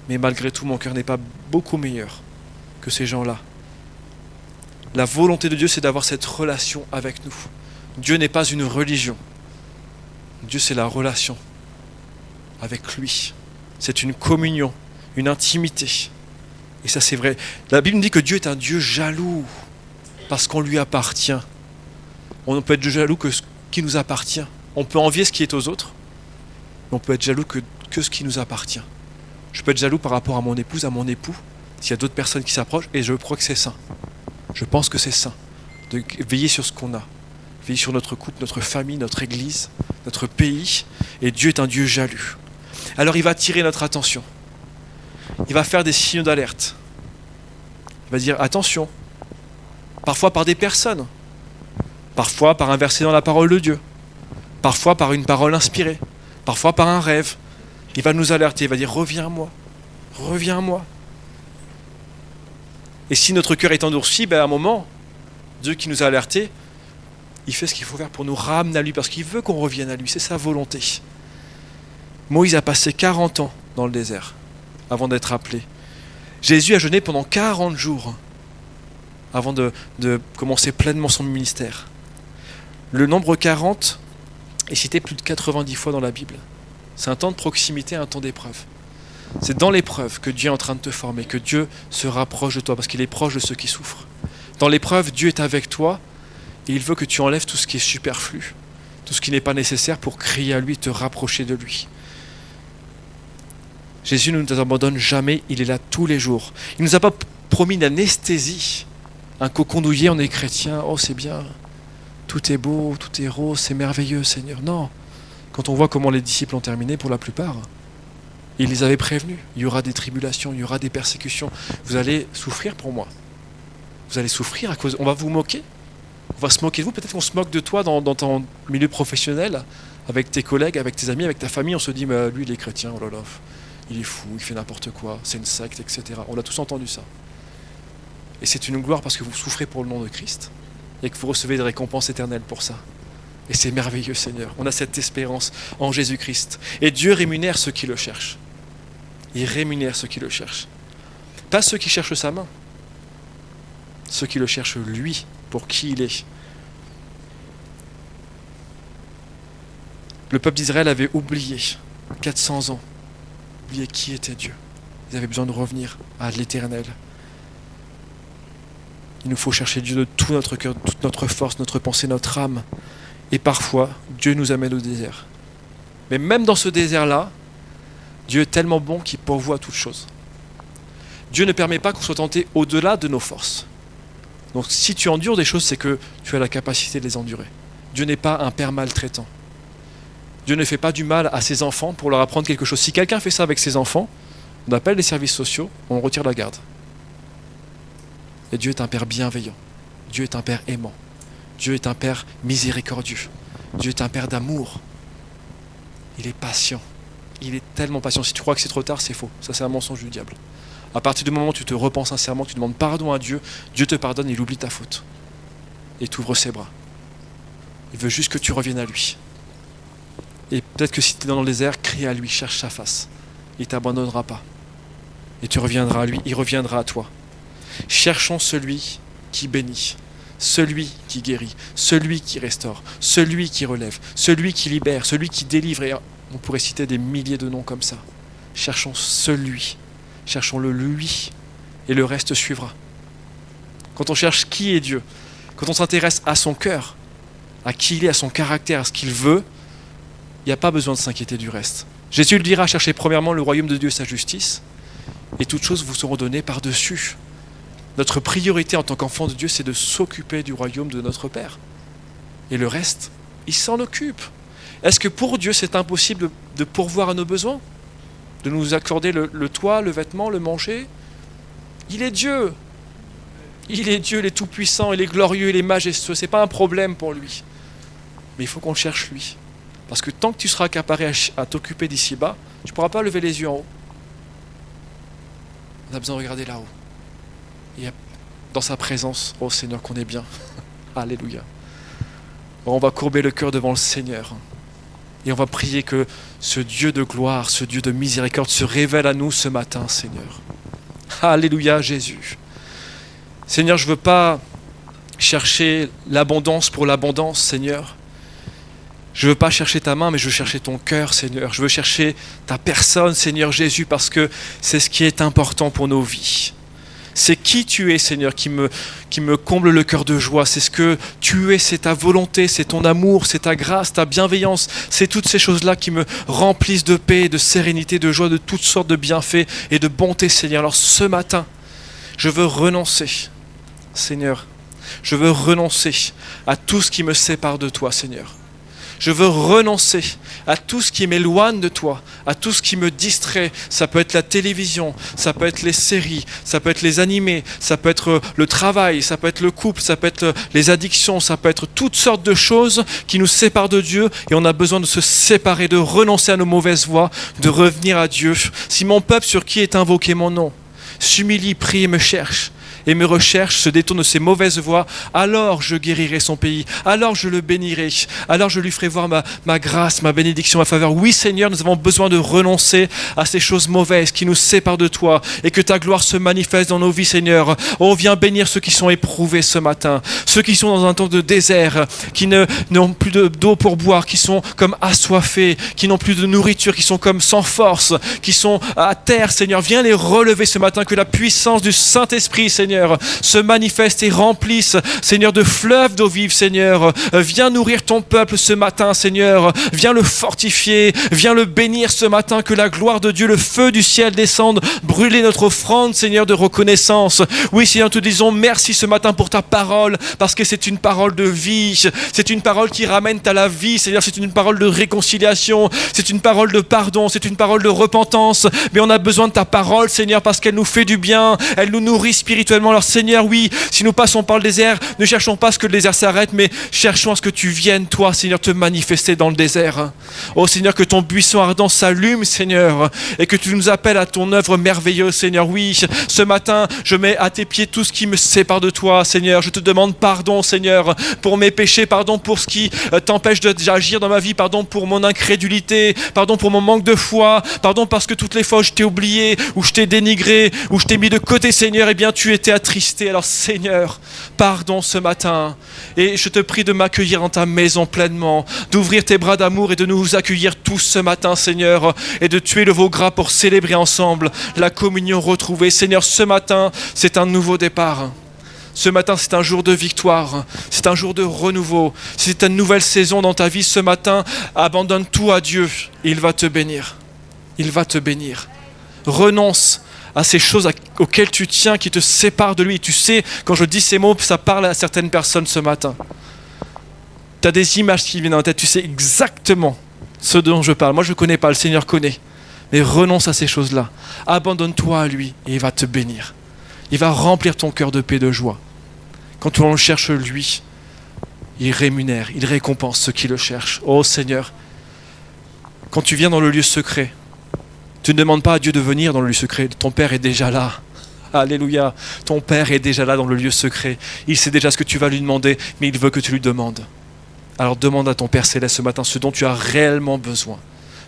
S1: Mais malgré tout, mon cœur n'est pas beaucoup meilleur que ces gens-là. La volonté de Dieu, c'est d'avoir cette relation avec nous. Dieu n'est pas une religion. Dieu, c'est la relation avec lui. C'est une communion, une intimité. Et ça, c'est vrai. La Bible nous dit que Dieu est un Dieu jaloux parce qu'on lui appartient. On peut être jaloux que ce qui nous appartient. On peut envier ce qui est aux autres, mais on peut être jaloux que ce qui nous appartient. Je peux être jaloux par rapport à mon épouse, à mon époux, s'il y a d'autres personnes qui s'approchent, et je crois que c'est sain. Je pense que c'est sain de veiller sur ce qu'on a, veiller sur notre couple, notre famille, notre église, notre pays, et Dieu est un Dieu jaloux. Alors il va attirer notre attention. Il va faire des signaux d'alerte. Il va dire attention, parfois par des personnes, parfois par un verset dans la parole de Dieu, parfois par une parole inspirée, parfois par un rêve. Il va nous alerter, il va dire reviens-moi, reviens-moi. Et si notre cœur est endurci, à un moment, Dieu qui nous a alertés, il fait ce qu'il faut faire pour nous ramener à lui, parce qu'il veut qu'on revienne à lui, c'est sa volonté. Moïse a passé 40 ans dans le désert avant d'être appelé. Jésus a jeûné pendant 40 jours avant de commencer pleinement son ministère. Le nombre 40 est cité plus de 90 fois dans la Bible. C'est un temps de proximité, un temps d'épreuve. C'est dans l'épreuve que Dieu est en train de te former, que Dieu se rapproche de toi, parce qu'il est proche de ceux qui souffrent. Dans l'épreuve, Dieu est avec toi, et il veut que tu enlèves tout ce qui est superflu, tout ce qui n'est pas nécessaire pour crier à lui, te rapprocher de lui. Jésus ne nous abandonne jamais, il est là tous les jours. Il ne nous a pas promis une anesthésie, un cocon douillet, on est chrétien, oh c'est bien, tout est beau, tout est rose, c'est merveilleux Seigneur. Non, quand on voit comment les disciples ont terminé pour la plupart, il les avait prévenus, il y aura des tribulations, il y aura des persécutions, vous allez souffrir pour moi. Vous allez souffrir à cause... On va vous moquer. On va se moquer de vous. Peut-être qu'on se moque de toi dans ton milieu professionnel, avec tes collègues, avec tes amis, avec ta famille. On se dit, mais lui, il est chrétien, oh là là, il est fou, il fait n'importe quoi, c'est une secte, etc. On a tous entendu ça. Et c'est une gloire parce que vous souffrez pour le nom de Christ et que vous recevez des récompenses éternelles pour ça. Et c'est merveilleux, Seigneur. On a cette espérance en Jésus-Christ. Et Dieu rémunère ceux qui le cherchent. Il rémunère ceux qui le cherchent. Pas ceux qui cherchent sa main. Ceux qui le cherchent lui, pour qui il est. Le peuple d'Israël avait oublié, 400 ans, oublié qui était Dieu. Ils avaient besoin de revenir à l'Éternel. Il nous faut chercher Dieu de tout notre cœur, de toute notre force, notre pensée, notre âme. Et parfois, Dieu nous amène au désert. Mais même dans ce désert-là, Dieu est tellement bon qu'il pourvoit à toutes choses. Dieu ne permet pas qu'on soit tenté au-delà de nos forces. Donc si tu endures des choses, c'est que tu as la capacité de les endurer. Dieu n'est pas un père maltraitant. Dieu ne fait pas du mal à ses enfants pour leur apprendre quelque chose. Si quelqu'un fait ça avec ses enfants, on appelle les services sociaux, on retire la garde. Et Dieu est un père bienveillant. Dieu est un père aimant. Dieu est un père miséricordieux. Dieu est un père d'amour. Il est patient. Il est tellement patient. Si tu crois que c'est trop tard, c'est faux. Ça, c'est un mensonge du diable. À partir du moment où tu te repens sincèrement, tu demandes pardon à Dieu, Dieu te pardonne, il oublie ta faute. Et t'ouvre ses bras. Il veut juste que tu reviennes à lui. Et peut-être que si tu es dans le désert, crie à lui, cherche sa face. Il ne t'abandonnera pas. Et tu reviendras à lui, il reviendra à toi. Cherchons celui qui bénit, celui qui guérit, celui qui restaure, celui qui relève, celui qui libère, celui qui délivre. Et on pourrait citer des milliers de noms comme ça. Cherchons celui, cherchons-le lui, et le reste suivra. Quand on cherche qui est Dieu, quand on s'intéresse à son cœur, à qui il est, à son caractère, à ce qu'il veut, il n'y a pas besoin de s'inquiéter du reste. Jésus le dira, cherchez premièrement le royaume de Dieu et sa justice, et toutes choses vous seront données par-dessus. Notre priorité en tant qu'enfant de Dieu, c'est de s'occuper du royaume de notre Père. Et le reste, il s'en occupe. Est-ce que pour Dieu, c'est impossible de pourvoir à nos besoins? De nous accorder le toit, le vêtement, le manger? Il est Dieu. Il est Dieu, il est tout-puissant, il est glorieux, il est majestueux. Ce n'est pas un problème pour lui. Mais il faut qu'on le cherche lui. Parce que tant que tu seras accaparé à t'occuper d'ici-bas, tu ne pourras pas lever les yeux en haut. On a besoin de regarder là-haut. Et dans sa présence, oh Seigneur, qu'on est bien. Alléluia. On va courber le cœur devant le Seigneur. Et on va prier que ce Dieu de gloire, ce Dieu de miséricorde se révèle à nous ce matin, Seigneur. Alléluia, Jésus. Seigneur, je ne veux pas chercher l'abondance pour l'abondance, Seigneur. Je ne veux pas chercher ta main, mais je veux chercher ton cœur, Seigneur. Je veux chercher ta personne, Seigneur Jésus, parce que c'est ce qui est important pour nos vies. C'est qui tu es, Seigneur, qui me comble le cœur de joie. C'est ce que tu es, c'est ta volonté, c'est ton amour, c'est ta grâce, ta bienveillance. C'est toutes ces choses-là qui me remplissent de paix, de sérénité, de joie, de toutes sortes de bienfaits et de bonté, Seigneur. Alors ce matin, je veux renoncer, Seigneur. Je veux renoncer à tout ce qui me sépare de toi, Seigneur. Je veux renoncer à tout ce qui m'éloigne de toi, à tout ce qui me distrait. Ça peut être la télévision, ça peut être les séries, ça peut être les animés, ça peut être le travail, ça peut être le couple, ça peut être les addictions, ça peut être toutes sortes de choses qui nous séparent de Dieu et on a besoin de se séparer, de renoncer à nos mauvaises voies, de revenir à Dieu. Si mon peuple sur qui est invoqué mon nom s'humilie, prie et me cherche, et me recherche, se détourne de ses mauvaises voies, alors je guérirai son pays, alors je le bénirai, alors je lui ferai voir ma grâce, ma bénédiction, ma faveur. Oui Seigneur, nous avons besoin de renoncer à ces choses mauvaises qui nous séparent de toi et que ta gloire se manifeste dans nos vies, Seigneur. Oh, viens bénir ceux qui sont éprouvés ce matin, ceux qui sont dans un temps de désert, qui n'ont plus d'eau pour boire, qui sont comme assoiffés, qui n'ont plus de nourriture, qui sont comme sans force, qui sont à terre, Seigneur. Viens les relever ce matin, que la puissance du Saint-Esprit, Seigneur, se manifeste et remplisse, Seigneur, de fleuves d'eau vive, Seigneur. Viens nourrir ton peuple ce matin, Seigneur. Viens le fortifier, viens le bénir ce matin, que la gloire de Dieu, le feu du ciel descende, brûler notre offrande, Seigneur, de reconnaissance. Oui, Seigneur, te disons merci ce matin pour ta parole, parce que c'est une parole de vie, c'est une parole qui ramène à la vie, Seigneur, c'est une parole de réconciliation, c'est une parole de pardon, c'est une parole de repentance, mais on a besoin de ta parole, Seigneur, parce qu'elle nous fait du bien, elle nous nourrit spirituellement, actuellement. Alors Seigneur, oui, si nous passons par le désert, ne cherchons pas à ce que le désert s'arrête, mais cherchons à ce que tu viennes, toi, Seigneur, te manifester dans le désert. Oh Seigneur, que ton buisson ardent s'allume, Seigneur, et que tu nous appelles à ton œuvre merveilleuse, Seigneur. Oui, ce matin, je mets à tes pieds tout ce qui me sépare de toi, Seigneur. Je te demande pardon, Seigneur, pour mes péchés, pardon pour ce qui t'empêche d'agir dans ma vie, pardon pour mon incrédulité, pardon pour mon manque de foi, pardon parce que toutes les fois où je t'ai oublié, où je t'ai dénigré, où je t'ai mis de côté, Seigneur, eh bien tu étais attristé. Alors Seigneur, pardon ce matin, et je te prie de m'accueillir dans ta maison pleinement, d'ouvrir tes bras d'amour et de nous accueillir tous ce matin, Seigneur, et de tuer le veau gras pour célébrer ensemble la communion retrouvée. Seigneur, ce matin, c'est un nouveau départ. Ce matin, c'est un jour de victoire, c'est un jour de renouveau, c'est une nouvelle saison dans ta vie. Ce matin, abandonne tout à Dieu, et il va te bénir. Il va te bénir. Renonce à ces choses auxquelles tu tiens, qui te séparent de lui. Et tu sais, quand je dis ces mots, ça parle à certaines personnes ce matin. Tu as des images qui viennent en tête, tu sais exactement ce dont je parle. Moi, je ne connais pas, le Seigneur connaît. Mais renonce à ces choses-là. Abandonne-toi à lui, et il va te bénir. Il va remplir ton cœur de paix, de joie. Quand on le cherche, lui, il rémunère, il récompense ceux qui le cherchent. Oh Seigneur, quand tu viens dans le lieu secret, tu ne demandes pas à Dieu de venir dans le lieu secret. Ton Père est déjà là. Alléluia. Ton Père est déjà là dans le lieu secret. Il sait déjà ce que tu vas lui demander, mais il veut que tu lui demandes. Alors demande à ton Père Céleste ce matin ce dont tu as réellement besoin.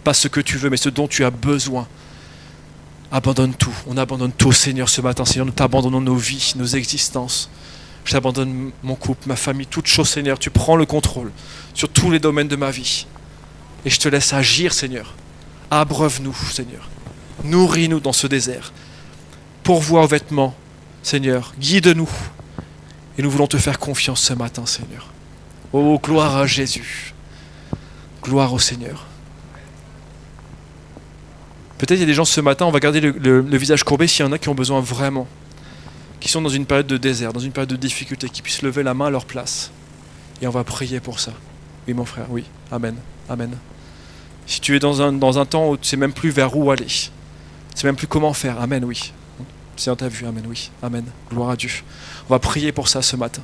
S1: Pas ce que tu veux, mais ce dont tu as besoin. Abandonne tout. On abandonne tout au Seigneur ce matin. Seigneur, nous t'abandonnons nos vies, nos existences. Je t'abandonne mon couple, ma famille, toutes choses, Seigneur. Tu prends le contrôle sur tous les domaines de ma vie. Et je te laisse agir, Seigneur. Abreuve-nous, Seigneur. Nourris-nous dans ce désert. Pourvois aux vêtements, Seigneur. Guide-nous. Et nous voulons te faire confiance ce matin, Seigneur. Oh, gloire à Jésus. Gloire au Seigneur. Peut-être il y a des gens ce matin, on va garder le visage courbé s'il y en a qui ont besoin vraiment, qui sont dans une période de désert, dans une période de difficulté, qui puissent lever la main à leur place. Et on va prier pour ça. Oui mon frère, oui. Amen. Amen. Si tu es dans un temps où tu ne sais même plus vers où aller, tu ne sais même plus comment faire, amen, oui. C'est dans ta vue, amen, oui. Amen. Gloire à Dieu. On va prier pour ça ce matin.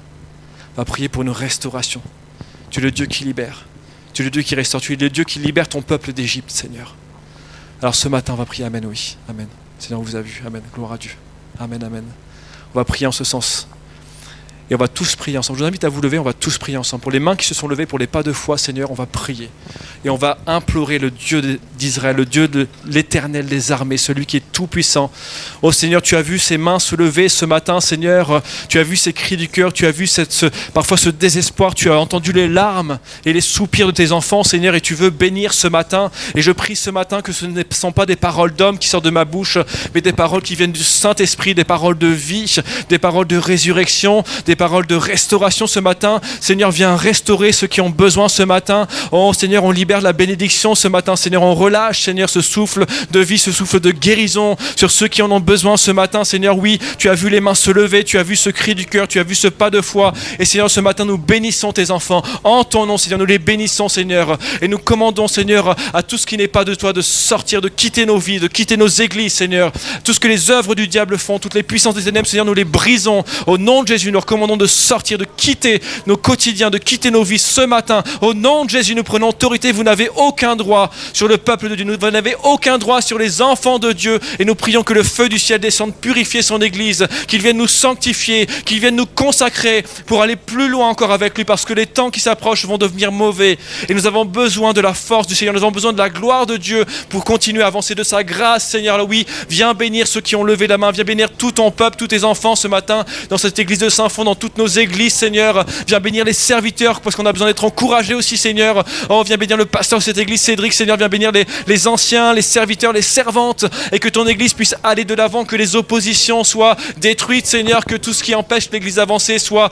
S1: On va prier pour une restauration. Tu es le Dieu qui libère. Tu es le Dieu qui restaure. Tu es le Dieu qui libère ton peuple d'Égypte, Seigneur. Alors ce matin, on va prier, amen, oui. Amen. Seigneur, on vous a vu. Amen. Gloire à Dieu. Amen, amen. On va prier en ce sens. Et on va tous prier ensemble. Je vous invite à vous lever, on va tous prier ensemble. Pour les mains qui se sont levées, pour les pas de foi, Seigneur, on va prier. Et on va implorer le Dieu d'Israël, le Dieu de l'Éternel des armées, celui qui est tout-puissant. Oh Seigneur, tu as vu ces mains se lever ce matin, Seigneur. Tu as vu ces cris du cœur, tu as vu parfois ce désespoir, tu as entendu les larmes et les soupirs de tes enfants, Seigneur, et tu veux bénir ce matin. Et je prie ce matin que ce ne sont pas des paroles d'hommes qui sortent de ma bouche, mais des paroles qui viennent du Saint-Esprit, des paroles de vie, des paroles de résurrection, des paroles de restauration ce matin. Seigneur, viens restaurer ceux qui ont besoin ce matin. Oh Seigneur, on libère la bénédiction ce matin. Seigneur, on relâche, Seigneur, ce souffle de vie, ce souffle de guérison sur ceux qui en ont besoin ce matin. Seigneur, oui, tu as vu les mains se lever, tu as vu ce cri du cœur, tu as vu ce pas de foi. Et Seigneur, ce matin, nous bénissons tes enfants. En ton nom, Seigneur, nous les bénissons, Seigneur. Et nous commandons, Seigneur, à tout ce qui n'est pas de toi de sortir, de quitter nos vies, de quitter nos églises, Seigneur. Tout ce que les œuvres du diable font, toutes les puissances des ténèbres, Seigneur, nous les brisons. Au nom de Jésus, nous recommandons de sortir, de quitter nos quotidiens, de quitter nos vies ce matin. Au nom de Jésus, nous prenons autorité. Vous n'avez aucun droit sur le peuple de Dieu. Vous n'avez aucun droit sur les enfants de Dieu. Et nous prions que le feu du ciel descende purifier son Église, qu'il vienne nous sanctifier, qu'il vienne nous consacrer pour aller plus loin encore avec lui, parce que les temps qui s'approchent vont devenir mauvais. Et nous avons besoin de la force du Seigneur. Nous avons besoin de la gloire de Dieu pour continuer à avancer de sa grâce, Seigneur. Oui, viens bénir ceux qui ont levé la main. Viens bénir tout ton peuple, tous tes enfants ce matin, dans cette Église de Saint-Fond, dans toutes nos églises, Seigneur. Viens bénir les serviteurs, parce qu'on a besoin d'être encouragés aussi, Seigneur. Oh, viens bénir le pasteur de cette Église, Cédric, Seigneur. Viens bénir les anciens, les serviteurs, les servantes, et que ton Église puisse aller de l'avant, que les oppositions soient détruites, Seigneur, que tout ce qui empêche l'Église d'avancer soit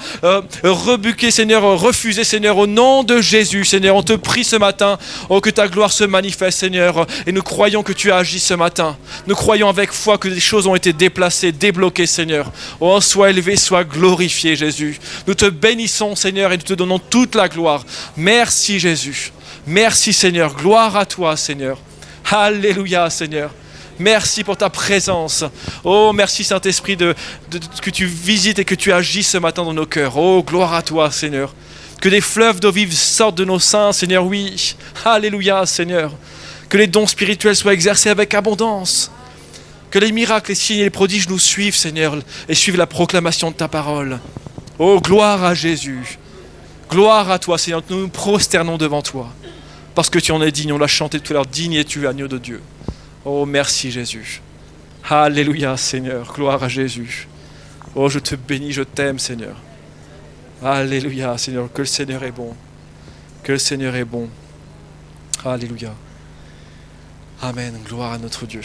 S1: rebuqué, Seigneur, refusé, Seigneur, au nom de Jésus, Seigneur. On te prie ce matin, oh, que ta gloire se manifeste, Seigneur, et nous croyons que tu as agi ce matin. Nous croyons avec foi que des choses ont été déplacées, débloquées, Seigneur. Oh, sois élevé, sois glorifié, Jésus. Nous te bénissons, Seigneur, et nous te donnons toute la gloire. Merci, Jésus. Merci, Seigneur. Gloire à toi, Seigneur. Alléluia, Seigneur. Merci pour ta présence. Oh, merci Saint-Esprit que tu visites et que tu agis ce matin dans nos cœurs. Oh, gloire à toi, Seigneur. Que des fleuves d'eau vive sortent de nos seins, Seigneur, oui. Alléluia, Seigneur. Que les dons spirituels soient exercés avec abondance. Que les miracles, les signes et les prodiges nous suivent, Seigneur, et suivent la proclamation de ta parole. Oh, gloire à Jésus. Gloire à toi, Seigneur. Nous nous prosternons devant toi. Parce que tu en es digne, on l'a chanté tout à l'heure. Digne es-tu, agneau de Dieu. Oh, merci Jésus. Alléluia, Seigneur. Gloire à Jésus. Oh, je te bénis, je t'aime, Seigneur. Alléluia, Seigneur. Que le Seigneur est bon. Que le Seigneur est bon. Alléluia. Amen. Gloire à notre Dieu.